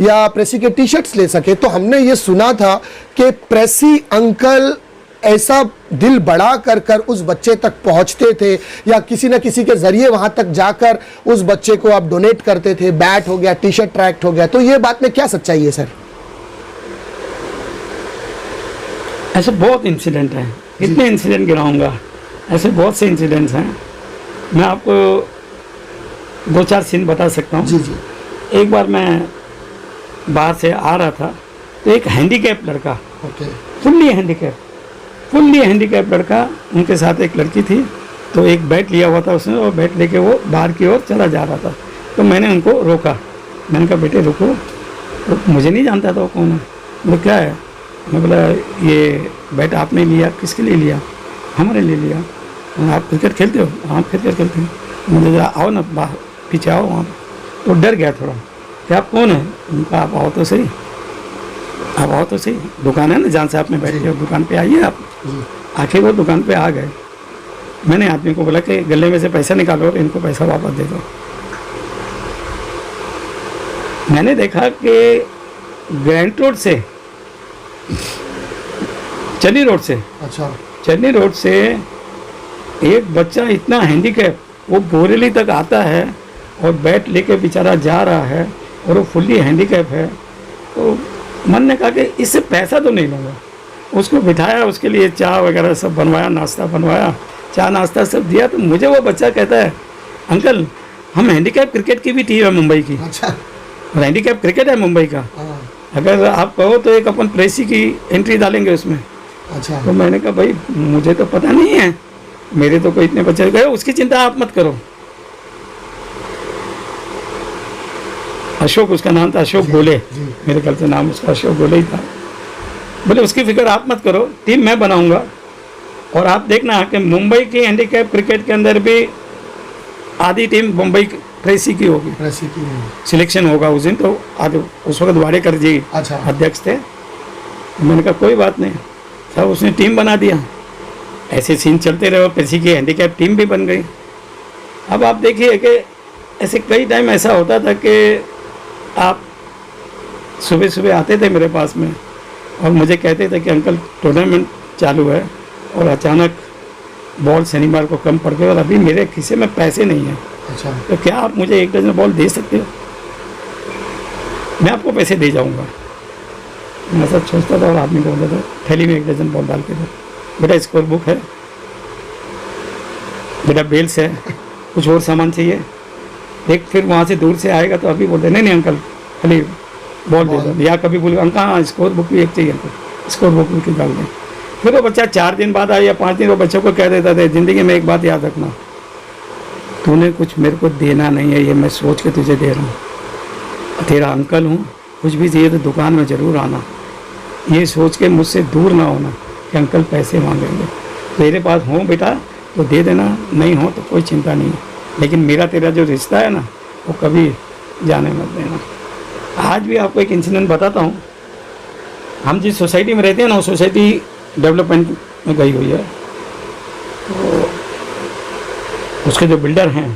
या प्रेसी के टी शर्ट्स ले सके, तो हमने ये सुना था कि प्रेसी अंकल ऐसा दिल बड़ा कर कर उस बच्चे तक पहुंचते थे या किसी न किसी के ज़रिए वहां तक जाकर उस बच्चे को आप डोनेट करते थे, बैट हो गया, टी शर्ट ट्रैक्ट हो गया। तो ये बात में क्या सच्चाई है सर? ऐसे बहुत इंसिडेंट हैं, कितने इंसिडेंट गिनाऊंगा, ऐसे बहुत से इंसिडेंट्स हैं। मैं आपको 2-4 सीन बता सकता हूँ। जी जी। एक बार मैं बाहर से आ रहा था तो एक हैंडीकैप लड़का, ओके, फुल्ली हैंडीकैप लड़का, उनके साथ एक लड़की थी, तो एक बैट लिया हुआ था उसने और बैट लेके वो बाहर की ओर चला जा रहा था। तो मैंने उनको रोका, मैंने कहा बेटे रुको, मुझे नहीं जानता था वो कौन है। बोले क्या है? मैं बोला ये बैट आपने लिया, किसके लिए लिया? हमारे लिए लिया। आप क्रिकेट खेलते हो? हाँ क्रिकेट खेलते हैं। मुझे जरा आओ ना बाहर, पीछे आओ वहाँ। तो डर गया थोड़ा कि आप कौन है? उनका आप आओ तो सही, आप आओ तो सही, दुकान है ना जहाँ से आपने बैठे हो, दुकान पे आइए आप। आखिर वो दुकान पे आ गए। मैंने आदमी को बोला कि गले में से पैसा निकालो और इनको पैसा वापस दे दो। मैंने देखा कि ग्रैंड रोड से, चन्नी रोड से, अच्छा, चन्नी रोड से एक बच्चा इतना हैंडीकैप वो बोरेली तक आता है और बैट लेके बेचारा जा रहा है और वो फुल्ली हैंडीकैप है। तो मन ने कहा कि इससे पैसा तो नहीं लूँगा। उसको बिठाया, उसके लिए चाय वगैरह सब बनवाया, नाश्ता बनवाया, चाय नाश्ता सब दिया। तो मुझे वो बच्चा कहता है अंकल हम हैंडीकैप क्रिकेट की भी टीम है मुंबई की। अच्छा, हैंडीकैप क्रिकेट है मुंबई का, अगर आप कहो तो एक अपन प्रेसी की एंट्री डालेंगे उसमें। अच्छा, तो मैंने कहा भाई मुझे तो पता नहीं है, मेरे तो कोई इतने बच्चे गए, उसकी चिंता आप मत करो। अशोक उसका नाम था, अशोक गोले, मेरे ख्याल से नाम उसका अशोक गोले ही था। बोले उसकी फिक्र आप मत करो, टीम मैं बनाऊंगा और आप देखना कि मुंबई की हैंडीकैप क्रिकेट के अंदर भी आधी टीम मुंबई प्रेसी की होगी, प्रेसी की सिलेक्शन होगा उस दिन। तो आधे उस वक्त वाडेकर जी अच्छा अध्यक्ष थे। मैंने कहा कोई बात नहीं साहब, उसने टीम बना दिया। ऐसे सीन चलते रहे और प्रेसी की हैंडीकैप टीम भी बन गई। अब आप देखिए कि ऐसे कई टाइम ऐसा होता था कि आप सुबह सुबह आते थे मेरे पास में और मुझे कहते थे कि अंकल टूर्नामेंट चालू है और अचानक बॉल शनिवार को कम पड़ गए और अभी मेरे खिस्से में पैसे नहीं हैं। अच्छा, तो क्या आप मुझे 1 डजन बॉल दे सकते हो? मैं आपको पैसे दे जाऊंगा। मैं सब सोचता था और आदमी को बोलता था थैली में 1 डजन बॉल डाल के दो, बेटा स्कोर बुक है, बेटा बेल्स है, कुछ और सामान चाहिए। एक फिर वहाँ से दूर से आएगा तो अभी बोलते नहीं अंकल खाली बॉल दे दो, या कभी बोल अंकल हाँ स्कोर बुक भी एक चाहिए, अंकल स्कोर बुक भी डाल दें। फिर वो बच्चा 4 दिन बाद आया या 5 दिन, वो बच्चों को कह देता था ज़िंदगी में एक बात याद रखना, तूने कुछ मेरे को देना नहीं है, ये मैं सोच के तुझे दे रहा हूँ, तेरा अंकल हूँ, कुछ भी चाहिए तो दुकान में ज़रूर आना, ये सोच के मुझसे दूर ना होना कि अंकल पैसे मांगेंगे। तेरे पास हो बेटा तो दे देना, नहीं हो तो कोई चिंता नहीं है, लेकिन मेरा तेरा जो रिश्ता है ना वो कभी जाने मत देना। आज भी आपको एक इंसिडेंट बताता हूँ। हम जिस सोसाइटी में रहते हैं ना वो सोसाइटी डेवलपमेंट में गई हुई है। तो उसके जो बिल्डर हैं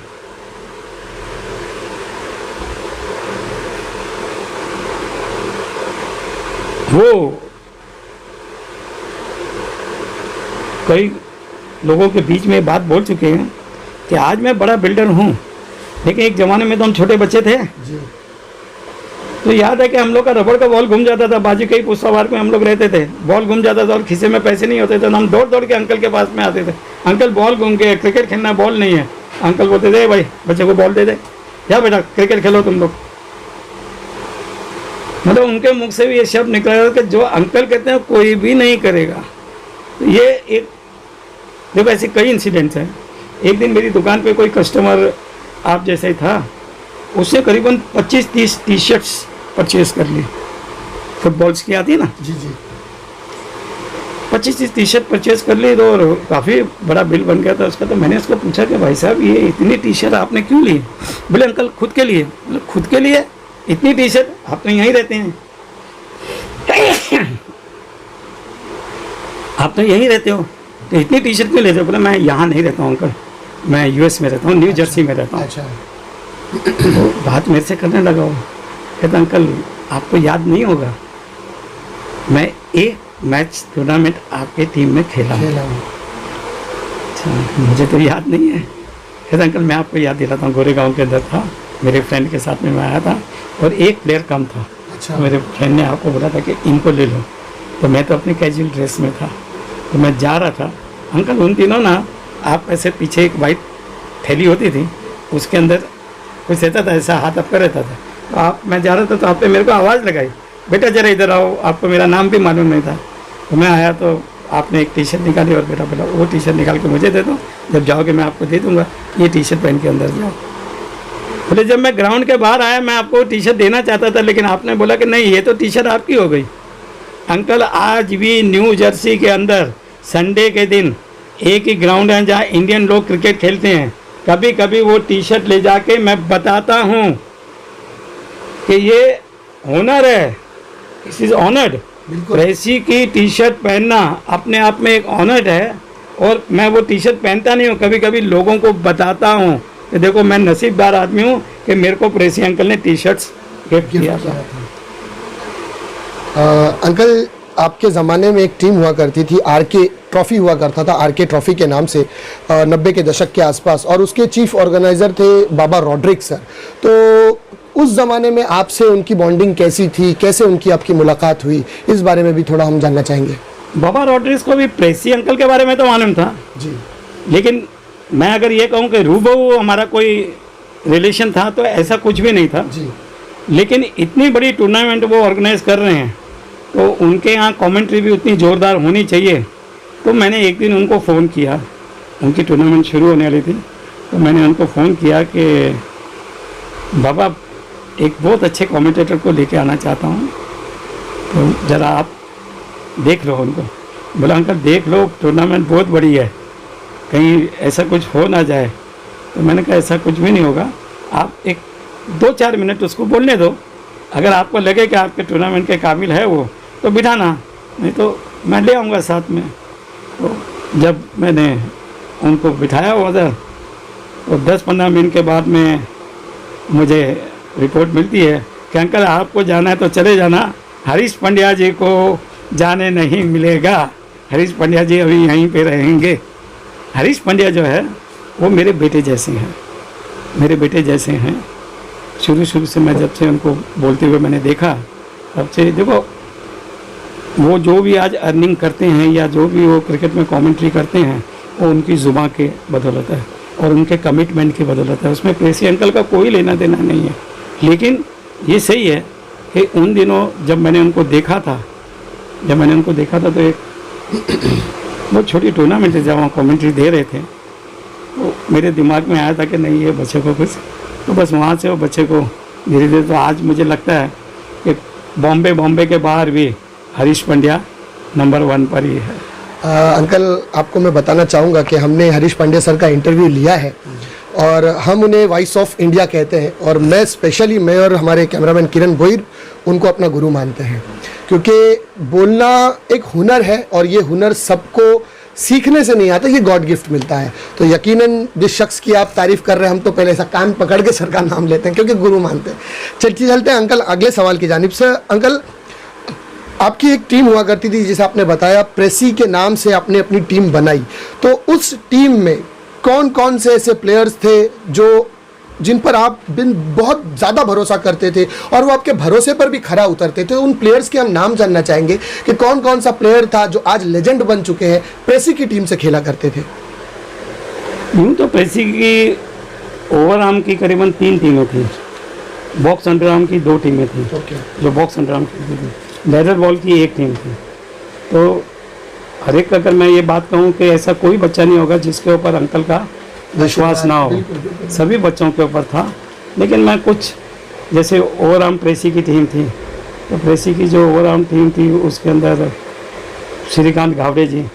वो कई लोगों के बीच में बात बोल चुके हैं कि आज मैं बड़ा बिल्डर हूँ, लेकिन एक ज़माने में तो हम छोटे बच्चे थे। जी, तो याद है कि हम लोग का रबड़ का बॉल घूम जाता था, बाजू के ही पुष्पावार में हम लोग रहते थे, बॉल घूम जाता था और खीसे में पैसे नहीं होते थे, तो हम दौड़ दौड़ के अंकल के पास में आते थे, अंकल बॉल घूम के, क्रिकेट खेलना, बॉल नहीं है। अंकल बोलते थे भाई बच्चे को बॉल दे दे, या बेटा क्रिकेट खेलो तुम लोग। मतलब उनके मुख से भी ये शब्द निकला कि जो अंकल कहते हैं कोई भी नहीं करेगा। तो ये एक देखो ऐसे कई इंसिडेंट्स हैं। एक दिन मेरी दुकान पे कोई कस्टमर आप जैसा ही था, उसने करीबन 25-30 टी शर्ट्स परचेज कर ली, फुटबॉल्स की आती है ना जी जी। 25-30 टी शर्ट परचेज कर ली, तो काफ़ी बड़ा बिल बन गया था उसका। तो मैंने उसको पूछा कि भाई साहब ये इतनी टी शर्ट आपने क्यों ली? बोले अंकल खुद के लिए। बोले खुद के लिए इतनी टी शर्ट? आप तो यहीं रहते हैं, आप तो यहीं रहते हो, तो इतनी टी शर्ट क्यों लेते हो? बोले मैं यहाँ नहीं रहता हूँ अंकल, मैं यूएस में रहता हूँ, न्यू जर्सी में रहता हूँ। अच्छा। तो बात मेरे से करने लगा वो, कहता अंकल आपको याद नहीं होगा, मैं एक मैच टूर्नामेंट आपके टीम में खेला हूँ। अच्छा मुझे तो याद नहीं है। कहता अंकल मैं आपको याद दिलाता हूँ, गोरेगांव के अंदर था, मेरे फ्रेंड के साथ में मैं आया था और एक प्लेयर कम था। अच्छा। तो मेरे फ्रेंड ने आपको बोला था कि इनको ले लो, तो मैं तो अपनी कैजुअल ड्रेस में था, तो मैं जा रहा था। अंकल उन दिनों ना आप ऐसे पीछे एक वाइट थैली होती थी, उसके अंदर कुछ रहता था, ऐसा हाथ आपका रहता था, तो आप मैं जा रहा था तो आपने मेरे को आवाज़ लगाई, बेटा जरा इधर आओ, आपको मेरा नाम भी मालूम नहीं था। तो मैं आया तो आपने एक टी शर्ट निकाली और बेटा बोला वो टी शर्ट निकाल के मुझे दे दो, जब जाओगे मैं आपको दे दूँगा, ये टी शर्ट पहन के अंदर जाओ। बोले जब मैं ग्राउंड के बाहर आया मैं आपको टी शर्ट देना चाहता था, लेकिन आपने बोला कि नहीं ये तो टी शर्ट आपकी हो गई। अंकल आज भी न्यू जर्सी के अंदर संडे के दिन एक ही ग्राउंड है जहाँ इंडियन लोग क्रिकेट खेलते हैं, कभी कभी वो टी शर्ट ले जाके मैं बताता हूँ कि ये ऑनर है, दिस इज़ ऑनर्ड। प्रेसी की टी शर्ट पहनना अपने आप में एक ऑनर है, और मैं वो टी शर्ट पहनता नहीं हूँ, कभी कभी लोगों को बताता हूँ कि देखो मैं नसीबदार आदमी हूँ कि मेरे को प्रेसी अंकल ने टी शर्ट्स गिफ्ट किया था। अंकल आपके ज़माने में एक टीम हुआ करती थी, आरके ट्रॉफी हुआ करता था, आरके ट्रॉफी के नाम से, 90 के दशक के आसपास, और उसके चीफ ऑर्गेनाइज़र थे बाबा रॉड्रिक सर। तो उस ज़माने में आपसे उनकी बॉन्डिंग कैसी थी, कैसे उनकी आपकी मुलाकात हुई, इस बारे में भी थोड़ा हम जानना चाहेंगे। बाबा रॉड्रिक्स को भी प्रेसी अंकल के बारे में तो मालूम था जी, लेकिन मैं अगर ये कहूँ कि रूबहू हमारा कोई रिलेशन था तो ऐसा कुछ भी नहीं था जी। लेकिन इतनी बड़ी टूर्नामेंट वो ऑर्गेनाइज कर रहे हैं तो उनके यहाँ कमेंट्री भी उतनी ज़ोरदार होनी चाहिए। तो मैंने एक दिन उनको फ़ोन किया, उनकी टूर्नामेंट शुरू होने वाली थी, तो मैंने उनको फ़ोन किया कि बाबा एक बहुत अच्छे कमेंटेटर को लेके आना चाहता हूँ, तो ज़रा आप देख लो उनको। बोला अंकल देख लो, टूर्नामेंट बहुत बड़ी है, कहीं ऐसा कुछ हो ना जाए। तो मैंने कहा ऐसा कुछ भी नहीं होगा, आप एक 2-4 मिनट उसको बोलने दो, अगर आपको लगे कि आपके टूर्नामेंट के काबिल है वो तो बिठाना, नहीं तो मैं ले आऊँगा साथ में। तो जब मैंने उनको बिठाया उधर तो 10-15 मिनट के बाद में मुझे रिपोर्ट मिलती है कि अंकल आपको जाना है तो चले जाना, हरीश पंड्या जी को जाने नहीं मिलेगा, हरीश पंड्या जी अभी यहीं पे रहेंगे। हरीश पंड्या जो है वो मेरे बेटे जैसे हैं, मेरे बेटे जैसे हैं। शुरू से मैं जब से उनको बोलते हुए मैंने देखा, तब से देखो वो जो भी आज अर्निंग करते हैं या जो भी वो क्रिकेट में कमेंट्री करते हैं वो उनकी ज़ुबान के बदौलत है और उनके कमिटमेंट की बदौलत है, उसमें प्रेसी अंकल का कोई लेना देना नहीं है। लेकिन ये सही है कि उन दिनों जब मैंने उनको देखा था तो एक बहुत छोटी टूर्नामेंट है जब वहाँ कमेंट्री दे रहे थे, तो मेरे दिमाग में आया था कि नहीं ये बच्चे को कुछ, तो बस वहाँ से वो बच्चे को धीरे धीरे, तो आज मुझे लगता है कि बॉम्बे के बाहर भी हरीश पंड्या नंबर 1 पर ही है। अंकल आपको मैं बताना चाहूँगा कि हमने हरीश पांड्या सर का इंटरव्यू लिया है और हम उन्हें वॉइस ऑफ इंडिया कहते हैं, और मैं स्पेशली मैं और हमारे कैमरामैन किरण गोहिर उनको अपना गुरु मानते हैं, क्योंकि बोलना एक हुनर है और ये हुनर सबको सीखने से नहीं आता, ये गॉड गिफ्ट मिलता है। तो यकीनन जिस शख्स की आप तारीफ़ कर रहे हैं, हम तो पहले ऐसा कान पकड़ के सर का नाम लेते हैं क्योंकि गुरु मानते हैं। चलते हैं अंकल अगले सवाल की जानिब से। अंकल आपकी एक टीम हुआ करती थी जिसे आपने बताया प्रेसी के नाम से आपने अपनी टीम बनाई, तो उस टीम में कौन कौन से ऐसे प्लेयर्स थे जो जिन पर आप बहुत ज़्यादा भरोसा करते थे और वो आपके भरोसे पर भी खरा उतरते थे, उन प्लेयर्स के हम नाम जानना चाहेंगे कि कौन कौन सा प्लेयर था जो आज लेजेंड बन चुके हैं, प्रेसी की टीम से खेला करते थे? यूँ तो प्रेसी की ओवरआर्म की करीबन 3 टीमें थी, बॉक्स अंडरआर्म की 2 टीमें थी, जो बॉक्स अंडरआर्म खेलती थी, लेदर बॉल की 1 टीम थी। तो हर एक अगर मैं ये बात कहूँ कि ऐसा कोई बच्चा नहीं होगा जिसके ऊपर अंकल का विश्वास ना हो, सभी बच्चों के ऊपर था। लेकिन मैं कुछ जैसे ओवरआर्म प्रेसी की टीम थी, तो प्रेसी की जो ओवरआर्म टीम थी उसके अंदर श्रीकांत घावड़े जी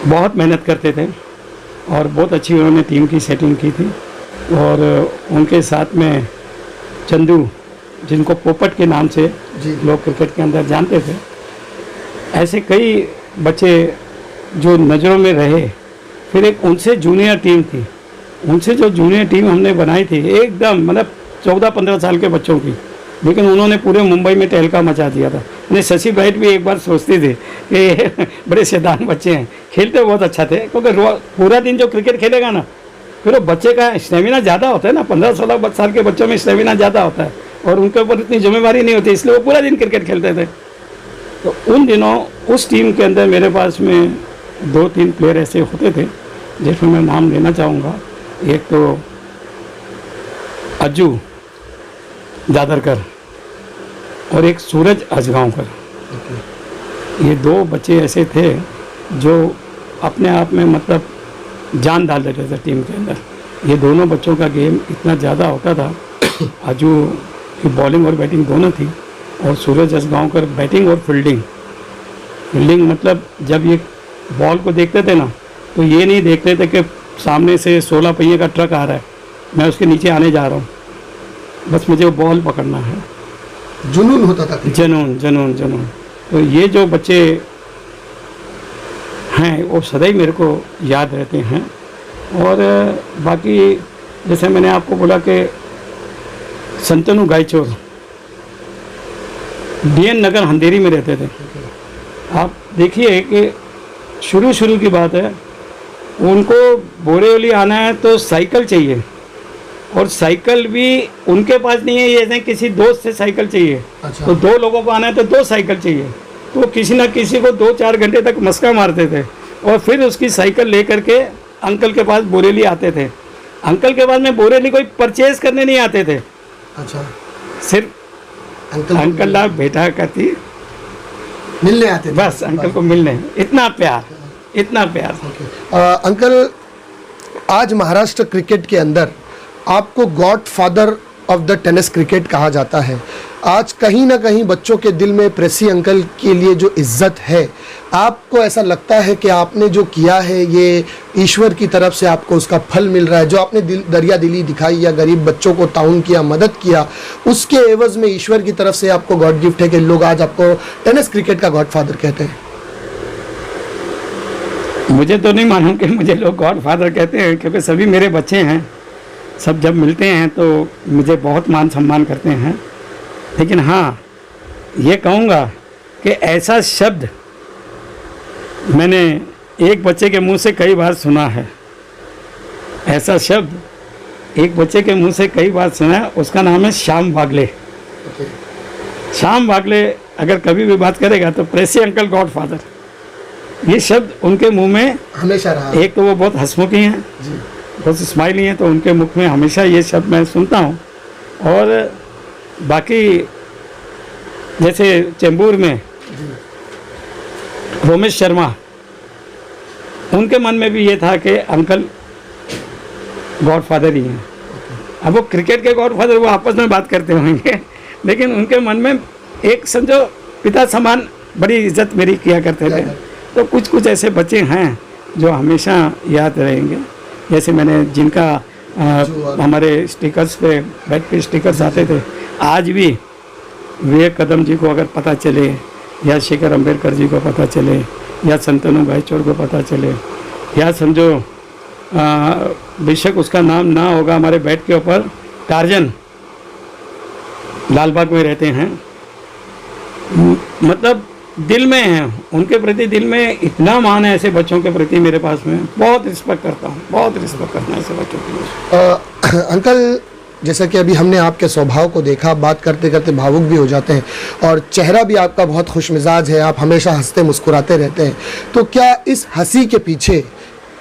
बहुत मेहनत करते थे और बहुत अच्छी उन्होंने टीम की सेटिंग की थी। और उनके साथ में चंदू, जिनको पोपट के नाम से लोग क्रिकेट के अंदर जानते थे, ऐसे कई बच्चे जो नज़रों में रहे। फिर एक उनसे जूनियर टीम थी, उनसे जो जूनियर टीम हमने बनाई थी एकदम मतलब 14-15 साल के बच्चों की, लेकिन उन्होंने पूरे मुंबई में तहलका मचा दिया था। उन्हें शशि ब्राइट भी एक बार सोचते थे कि बड़े शैतान बच्चे हैं, खेलते बहुत अच्छा थे, क्योंकि पूरा दिन जो क्रिकेट खेलेगा ना, फिर वो बच्चे का स्टेमिना ज़्यादा होता है ना, 15-16 साल के बच्चों में स्टेमिना ज़्यादा होता है और उनके ऊपर इतनी जिम्मेवारी नहीं होती, इसलिए वो पूरा दिन क्रिकेट खेलते थे। तो उन दिनों उस टीम के अंदर मेरे पास में 2-3 प्लेयर ऐसे होते थे जिसमें मैं नाम लेना चाहूँगा। एक तो अज्जू दादरकर और एक सूरज अजगांवकर। ये 2 बच्चे ऐसे थे जो अपने आप में मतलब जान डाल देते थे टीम के अंदर। ये दोनों बच्चों का गेम इतना ज़्यादा होता था, अज्जू की बॉलिंग और बैटिंग दोनों थी और सूरज अजगांवकर बैटिंग और फील्डिंग मतलब जब ये बॉल को देखते थे ना, तो ये नहीं देखते थे कि सामने से 16 पहिए का ट्रक आ रहा है, मैं उसके नीचे आने जा रहा हूँ, बस मुझे वो बॉल पकड़ना है। जुनून होता था, जुनून। तो ये जो बच्चे हैं वो सदैव मेरे को याद रहते हैं। और बाकी जैसे मैंने आपको बोला कि संतनु गायचोर DN नगर अंधेरी में रहते थे। आप देखिए कि शुरू की बात है, उनको बोरेवली आना है तो साइकिल चाहिए, और साइकिल भी उनके पास नहीं है, ये जैसे किसी दोस्त से साइकिल चाहिए। अच्छा। तो 2 लोगों को आना है तो 2 साइकिल चाहिए, तो किसी ना किसी को 2-4 घंटे तक मस्का मारते थे और फिर उसकी साइकिल लेकर के अंकल के पास बोरेली आते थे। अंकल के पास में बोरेली कोई परचेज करने नहीं आते थे। अच्छा। सिर्फ अंकल ला बेटा करती मिलने आते थे, बस अंकल को मिलने, इतना प्यार। अंकल, आज महाराष्ट्र क्रिकेट के अंदर आपको God father of the tennis cricket कहा जाता है। आज कहीं ना कहीं बच्चों के दिल में प्रेसी अंकल के लिए जो इज्जत है, आपको ऐसा लगता है कि आपने जो किया है ये ईश्वर की तरफ से आपको उसका फल मिल रहा है? जो आपने दरिया दिली दिखाई या गरीब बच्चों को ताउन किया, मदद किया, उसके एवज में ईश्वर की तरफ से आपको गॉड गिफ्ट है कि लोग आज आपको टेनिस क्रिकेट का गॉड फादर कहते हैं। मुझे तो नहीं मालूम कि मुझे लोग गॉड फादर कहते हैं, क्योंकि सभी मेरे बच्चे हैं, सब जब मिलते हैं तो मुझे बहुत मान सम्मान करते हैं। लेकिन हाँ, ये कहूँगा कि ऐसा शब्द मैंने एक बच्चे के मुंह से कई बार सुना है, ऐसा शब्द एक बच्चे के मुंह से कई बार सुना है, उसका नाम है श्याम वागले। श्याम वागले अगर कभी भी बात करेगा तो प्रेसी अंकल गॉड फादर, ये शब्द उनके मुंह में हमेशा रहा। एक तो वो बहुत हंसमुखी हैं, बहुत स्माइली हैं, तो उनके मुख में हमेशा ये शब्द मैं सुनता हूँ। और बाकी जैसे चेंबूर में रोमेश शर्मा, उनके मन में भी ये था कि अंकल गॉड फादर ही हैं। अब वो क्रिकेट के गॉड फादर वो आपस में बात करते होंगे, लेकिन उनके मन में एक समझो पिता समान बड़ी इज्जत मेरी किया करते थे। तो कुछ ऐसे बच्चे हैं जो हमेशा याद रहेंगे। जैसे मैंने जिनका हमारे स्टिकर्स पे, बैट पे स्टिकर्स आते थे, आज भी विवेक कदम जी को अगर पता चले, या शेखर अम्बेडकर जी को पता चले, या संतनु गायचोर को पता चले, या समझो बेशक उसका नाम ना होगा हमारे बैट के ऊपर, टार्जन लालबाग में रहते हैं, मतलब दिल में हैं, उनके प्रति दिल में इतना मान है ऐसे बच्चों के प्रति मेरे पास में, बहुत रिस्पेक्ट करता हूँ, बहुत रिस्पेक्ट करना है ऐसे बच्चों के लिए। अंकल, जैसा कि अभी हमने आपके स्वभाव को देखा, बात करते करते भावुक भी हो जाते हैं और चेहरा भी आपका बहुत खुशमिजाज है, आप हमेशा हंसते मुस्कुराते रहते हैं। तो क्या इस हंसी के पीछे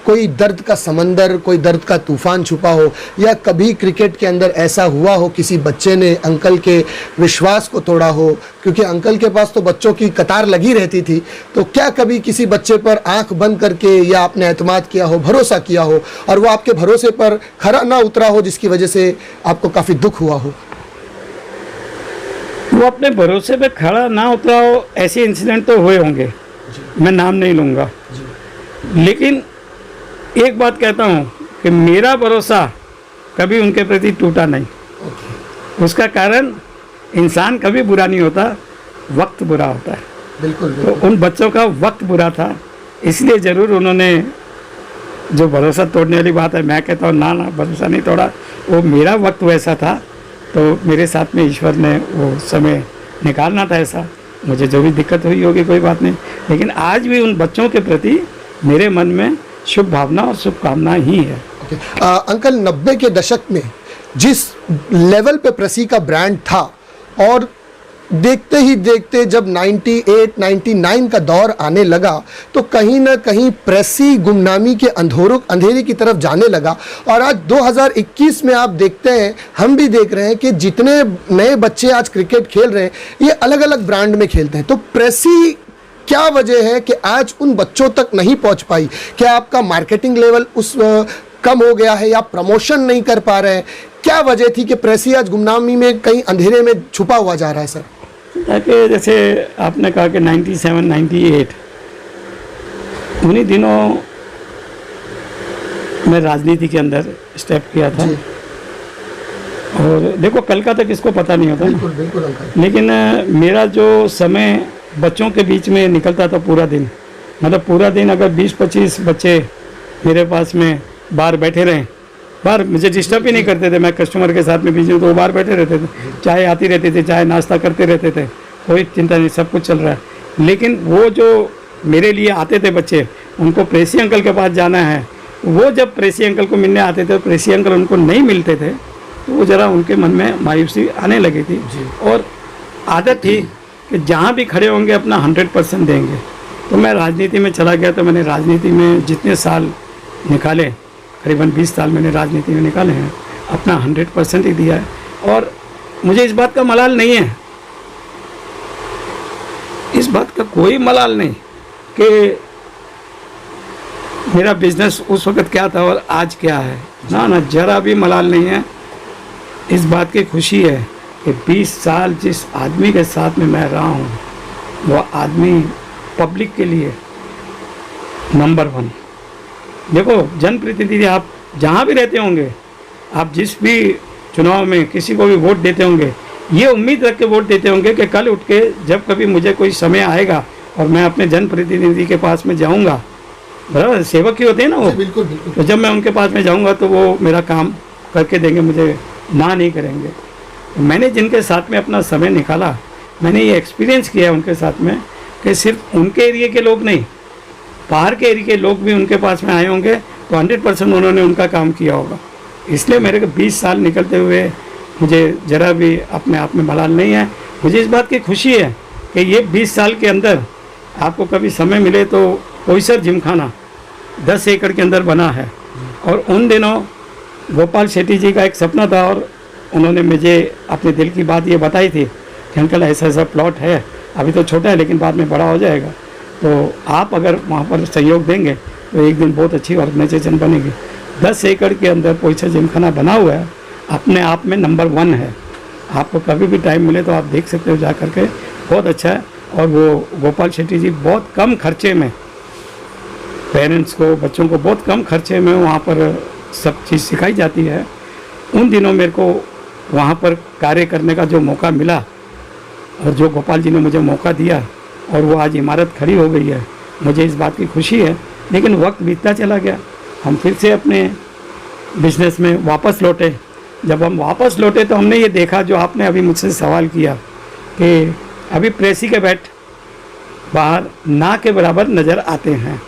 कोई दर्द का समंदर, कोई दर्द का तूफान छुपा हो, या कभी क्रिकेट के अंदर ऐसा हुआ हो किसी बच्चे ने अंकल के विश्वास को तोड़ा हो? क्योंकि अंकल के पास तो बच्चों की कतार लगी रहती थी, तो क्या कभी किसी बच्चे पर आंख बंद करके या आपने एतमाद किया हो, भरोसा किया हो और वो आपके भरोसे पर खरा ना उतरा हो, जिसकी वजह से आपको काफ़ी दुख हुआ हो? वो अपने भरोसे पे खड़ा ना उतरा हो, ऐसे इंसिडेंट तो हुए होंगे, मैं नाम नहीं लूँगा। लेकिन एक बात कहता हूँ कि मेरा भरोसा कभी उनके प्रति टूटा नहीं। उसका कारण इंसान कभी बुरा नहीं होता, वक्त बुरा होता है। बिल्कुल, तो उन बच्चों का वक्त बुरा था, इसलिए ज़रूर उन्होंने जो भरोसा तोड़ने वाली बात है, मैं कहता हूँ ना भरोसा नहीं तोड़ा, वो मेरा वक्त वैसा था, तो मेरे साथ में ईश्वर ने वो समय निकालना था ऐसा। मुझे जो भी दिक्कत हुई होगी कोई बात नहीं, लेकिन आज भी उन बच्चों के प्रति मेरे मन में शुभ भावना और शुभकामना ही है। अंकल, 90 के दशक में जिस लेवल पे प्रेसी का ब्रांड था, और देखते ही देखते जब 98, 99 का दौर आने लगा, तो कहीं ना कहीं प्रेसी गुमनामी के अंधेरे की तरफ जाने लगा। और आज 2021 में आप देखते हैं, हम भी देख रहे हैं कि जितने नए बच्चे आज क्रिकेट खेल रहे हैं, ये अलग अलग ब्रांड में खेलते हैं। तो प्रेसी क्या वजह है कि आज उन बच्चों तक नहीं पहुंच पाई? क्या आपका मार्केटिंग लेवल कम हो गया है, या प्रमोशन नहीं कर पा रहे हैं? क्या वजह थी कि प्रेसी आज गुमनामी में कहीं अंधेरे में छुपा हुआ जा रहा है सर? ताकि जैसे आपने कहा कि 97, 98 उन्हीं दिनों मैं राजनीति के अंदर स्टेप किया था। और देखो, कल का तक इसको पता नहीं होता। बिल्कुल बिल्कुल अंकल। लेकिन मेरा जो समय बच्चों के बीच में निकलता था पूरा दिन, मतलब पूरा दिन अगर 20-25 बच्चे मेरे पास में बाहर बैठे रहे, बाहर मुझे डिस्टर्ब ही नहीं करते थे, मैं कस्टमर के साथ में बीच में, तो वो बाहर बैठे रहते थे, चाय आती रहती थी, चाय नाश्ता करते रहते थे, कोई चिंता नहीं, सब कुछ चल रहा है। लेकिन वो जो मेरे लिए आते थे बच्चे, उनको प्रेसी अंकल के पास जाना है, वो जब प्रेसी अंकल को मिलने आते थे, प्रेसी अंकल उनको नहीं मिलते थे, तो वो ज़रा उनके मन में मायूसी आने लगी थी। और आदत थी कि जहाँ भी खड़े होंगे अपना 100% देंगे। तो मैं राजनीति में चला गया, तो मैंने राजनीति में जितने साल निकाले, करीबन 20 साल मैंने राजनीति में निकाले हैं, अपना 100% ही दिया है। और मुझे इस बात का मलाल नहीं है, इस बात का कोई मलाल नहीं कि मेरा बिजनेस उस वक़्त क्या था और आज क्या है, ना जरा भी मलाल नहीं है। इस बात की खुशी है कि 20 साल जिस आदमी के साथ में मैं रहा हूँ, वो आदमी पब्लिक के लिए नंबर 1। देखो, जनप्रतिनिधि आप जहाँ भी रहते होंगे, आप जिस भी चुनाव में किसी को भी वोट देते होंगे, ये उम्मीद रख के वोट देते होंगे कि कल उठ के जब कभी मुझे कोई समय आएगा और मैं अपने जनप्रतिनिधि के पास में जाऊँगा, बराबर सेवक ही होते हैं ना वो, बिल्कुल बिल्कुल। तो जब मैं उनके पास में जाऊँगा तो वो मेरा काम करके देंगे, मुझे ना नहीं करेंगे। तो मैंने जिनके साथ में अपना समय निकाला, मैंने ये एक्सपीरियंस किया उनके साथ में कि सिर्फ उनके एरिया के लोग नहीं, बाहर के एरिया के लोग भी उनके पास में आए होंगे, तो 100% उन्होंने उनका काम किया होगा। इसलिए मेरे को 20 साल निकलते हुए मुझे ज़रा भी अपने आप में मलाल नहीं है। मुझे इस बात की खुशी है कि ये 20 साल के अंदर आपको कभी समय मिले तो कोईसर जिमखाना 10 एकड़ के अंदर बना है। और उन दिनों गोपाल शेट्टी जी का एक सपना था, और उन्होंने मुझे अपने दिल की बात ये बताई थी कि अंकल ऐसा ऐसा प्लॉट है, अभी तो छोटा है लेकिन बाद में बड़ा हो जाएगा, तो आप अगर वहाँ पर सहयोग देंगे तो एक दिन बहुत अच्छी ऑर्गेनाइजेशन बनेगी। 10 एकड़ के अंदर कोईसर जिमखाना बना हुआ है, अपने आप में नंबर 1 है। आपको कभी भी टाइम मिले तो आप देख सकते हो जा करके, बहुत अच्छा है। और वो गोपाल शेट्टी जी बहुत कम खर्चे में पेरेंट्स को, बच्चों को बहुत कम खर्चे में वहाँ पर सब चीज़ सिखाई जाती है। उन दिनों मेरे को वहाँ पर कार्य करने का जो मौका मिला, और जो गोपाल जी ने मुझे मौका दिया, और वो आज इमारत खड़ी हो गई है, मुझे इस बात की खुशी है। लेकिन वक्त बीतता चला गया, हम फिर से अपने बिजनेस में वापस लौटे। जब हम वापस लौटे तो हमने ये देखा, जो आपने अभी मुझसे सवाल किया कि अभी प्रेसी के बैट बाहर ना के बराबर नज़र आते हैं।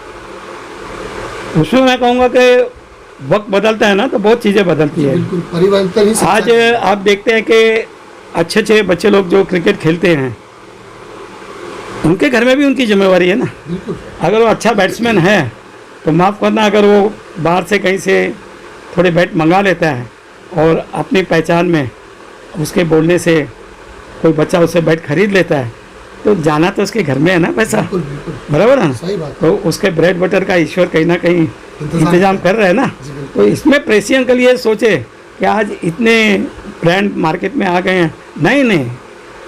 उसमें मैं कहूँगा कि वक्त बदलता है ना तो बहुत चीज़ें बदलती है। बिल्कुल परिवर्तन ही सच्चा आज आप देखते हैं कि अच्छे अच्छे बच्चे लोग जो क्रिकेट खेलते हैं उनके घर में भी उनकी जिम्मेवारी है ना। बिल्कुल अगर वो अच्छा बैट्समैन है तो माफ़ करना, अगर वो बाहर से कहीं से थोड़े बैट मंगा लेता है और अपनी पहचान में उसके बोलने से कोई बच्चा उससे बैट खरीद लेता है तो जाना तो उसके घर में है ना पैसा, बिल्कुल बिल्कुल बराबर है ना। सही बात। तो उसके ब्रेड बटर का ईश्वर कहीं ना कहीं इंतजाम कर रहे हैं ना। जी, बिल्कुल। तो इसमें प्रेसी अंकल ये सोचे कि आज इतने ब्रांड मार्केट में आ गए हैं, नहीं,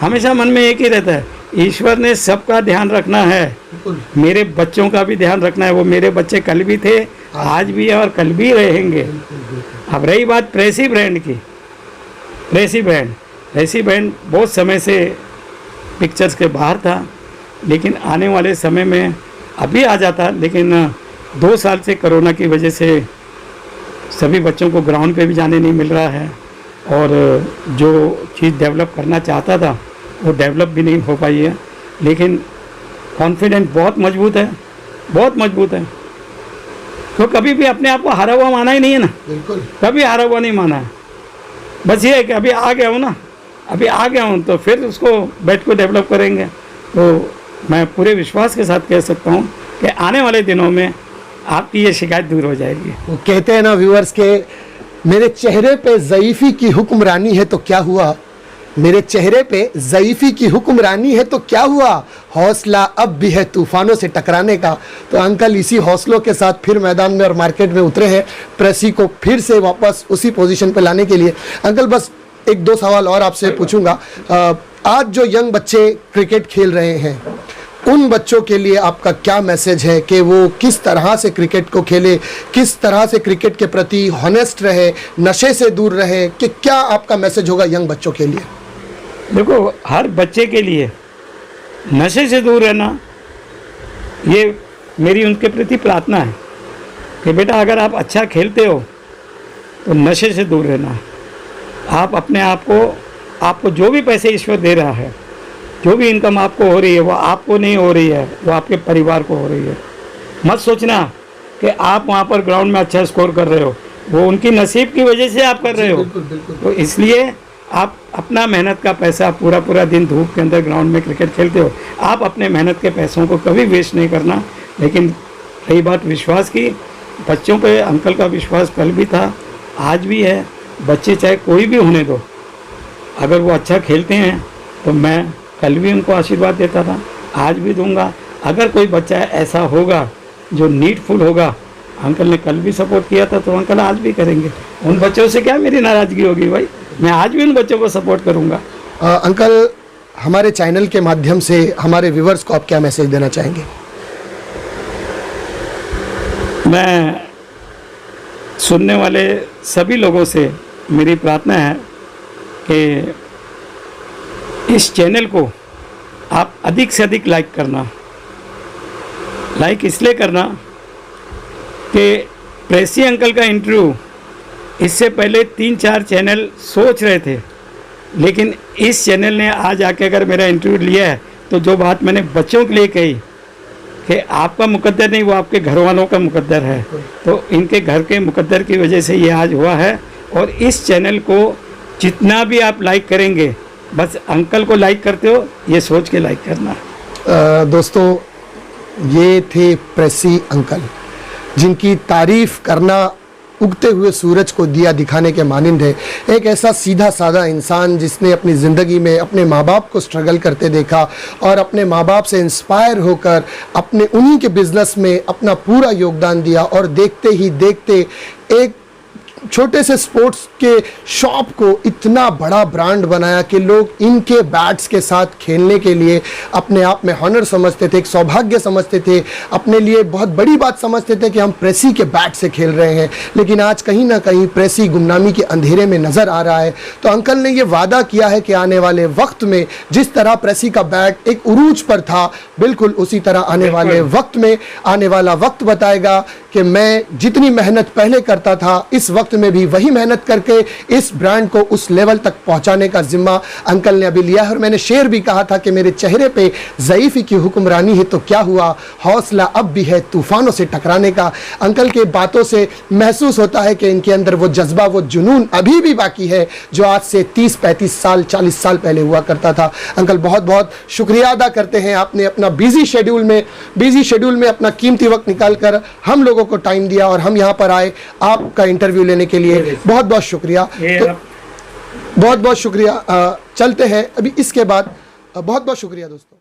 हमेशा मन में एक ही रहता है, ईश्वर ने सबका ध्यान रखना है, बिल्कुल मेरे बच्चों का भी ध्यान रखना है। वो मेरे बच्चे कल भी थे, आज भी है और कल भी रहेंगे। अब रही बात प्रेसी ब्रांड की, प्रेसी ब्रांड बहुत समय से पिक्चर्स के बाहर था, लेकिन आने वाले समय में अभी आ जाता, लेकिन 2 साल से कोरोना की वजह से सभी बच्चों को ग्राउंड पे भी जाने नहीं मिल रहा है और जो चीज़ डेवलप करना चाहता था वो डेवलप भी नहीं हो पाई है। लेकिन कॉन्फिडेंट बहुत मजबूत है, तो कभी भी अपने आप को हारा हुआ माना ही नहीं है ना, बिल्कुल कभी हारा हुआ नहीं माना है। बस ये है कि अभी आ गया हूँ तो फिर उसको बैट को डेवलप करेंगे। तो मैं पूरे विश्वास के साथ कह सकता हूँ कि आने वाले दिनों में आपकी ये शिकायत दूर हो जाएगी। वो कहते हैं ना व्यूअर्स के, मेरे चेहरे पे ज़ईफ़ी की हुक्मरानी है तो क्या हुआ, मेरे चेहरे पे ज़ईफ़ी की हुक्मरानी है तो क्या हुआ, हौसला अब भी है तूफ़ानों से टकराने का। तो अंकल इसी हौसलों के साथ फिर मैदान में और मार्केट में उतरे हैं प्रेसी को फिर से वापस उसी पोजीशन पे लाने के लिए। अंकल बस 1-2 सवाल और आपसे पूछूंगा। आज जो यंग बच्चे क्रिकेट खेल रहे हैं उन बच्चों के लिए आपका क्या मैसेज है कि वो किस तरह से क्रिकेट को खेले, किस तरह से क्रिकेट के प्रति हॉनेस्ट रहे, नशे से दूर रहे, कि क्या आपका मैसेज होगा यंग बच्चों के लिए? देखो, हर बच्चे के लिए नशे से दूर रहना ये मेरी उनके प्रति प्रार्थना है कि बेटा अगर आप अच्छा खेलते हो तो नशे से दूर रहना। आप अपने आपको जो भी पैसे ईश्वर दे रहा है, जो भी इनकम आपको हो रही है वो आपको नहीं हो रही है, वो आपके परिवार को हो रही है। मत सोचना कि आप वहाँ पर ग्राउंड में अच्छा स्कोर कर रहे हो, वो उनकी नसीब की वजह से आप कर रहे हो। बिल्कुल, बिल्कुल। तो इसलिए आप अपना मेहनत का पैसा पूरा दिन धूप के अंदर ग्राउंड में क्रिकेट खेलते हो, आप अपने मेहनत के पैसों को कभी वेस्ट नहीं करना। लेकिन रही बात विश्वास की, बच्चों पे अंकल का विश्वास कल भी था, आज भी है। बच्चे चाहे कोई भी होने दो, अगर वो अच्छा खेलते हैं तो मैं कल भी उनको आशीर्वाद देता था, आज भी दूंगा। अगर कोई बच्चा ऐसा होगा जो नीडफुल होगा, अंकल ने कल भी सपोर्ट किया था तो अंकल आज भी करेंगे। उन बच्चों से क्या मेरी नाराज़गी होगी भाई, मैं आज भी उन बच्चों को सपोर्ट करूंगा। अंकल, हमारे चैनल के माध्यम से हमारे व्यूवर्स को आप क्या मैसेज देना चाहेंगे? मैं सुनने वाले सभी लोगों से मेरी प्रार्थना है कि इस चैनल को आप अधिक से अधिक लाइक करना। लाइक इसलिए करना कि प्रेसी अंकल का इंटरव्यू इससे पहले 3-4 चैनल सोच रहे थे, लेकिन इस चैनल ने आज आके अगर मेरा इंटरव्यू लिया है तो जो बात मैंने बच्चों के लिए कही कि आपका मुकद्दर नहीं, वो आपके घर वालों का मुकद्दर है, तो इनके घर के मुकद्दर की वजह से ये आज हुआ है। और इस चैनल को जितना भी आप लाइक करेंगे, बस अंकल को लाइक करते हो ये सोच के लाइक करना। दोस्तों, ये थे प्रेसी अंकल, जिनकी तारीफ करना उगते हुए सूरज को दिया दिखाने के मानिंद है। एक ऐसा सीधा साधा इंसान जिसने अपनी ज़िंदगी में अपने माँ बाप को स्ट्रगल करते देखा और अपने माँ बाप से इंस्पायर होकर अपने उन्हीं के बिज़नेस में अपना पूरा योगदान दिया और देखते ही देखते एक छोटे से स्पोर्ट्स के शॉप को इतना बड़ा ब्रांड बनाया कि लोग इनके बैट्स के साथ खेलने के लिए अपने आप में हॉनर समझते थे, एक सौभाग्य समझते थे, अपने लिए बहुत बड़ी बात समझते थे कि हम प्रेसी के बैट से खेल रहे हैं। लेकिन आज कहीं ना कहीं प्रेसी गुमनामी के अंधेरे में नज़र आ रहा है। तो अंकल ने ये वादा किया है कि आने वाले वक्त में जिस तरह प्रेसी का बैट एक उरूज पर था, बिल्कुल उसी तरह आने वाले वक्त में आने वाला वक्त बताएगा कि मैं जितनी मेहनत पहले करता था इस वक्त में भी वही मेहनत करके इस ब्रांड को उस लेवल तक पहुंचाने का जिम्मा अंकल ने अभी लिया है। और मैंने शेर भी कहा था कि मेरे चेहरे पे ज़ईफ़ी की हुक्मरानी है तो क्या हुआ, हौसला अब भी है तूफ़ानों से टकराने का। अंकल के बातों से महसूस होता है कि इनके अंदर वो जज्बा, वो जुनून अभी भी बाकी है जो आज से 30-35 साल 40 साल पहले हुआ करता था। अंकल बहुत बहुत शुक्रिया अदा करते हैं, आपने अपना बिजी शेड्यूल में अपना कीमती वक्त निकाल कर हम लोगों को टाइम दिया और हम यहाँ पर आए आपका इंटरव्यू लेने के लिए। बहुत बहुत शुक्रिया। तो बहुत बहुत शुक्रिया। चलते हैं अभी इसके बाद। बहुत बहुत शुक्रिया दोस्तों।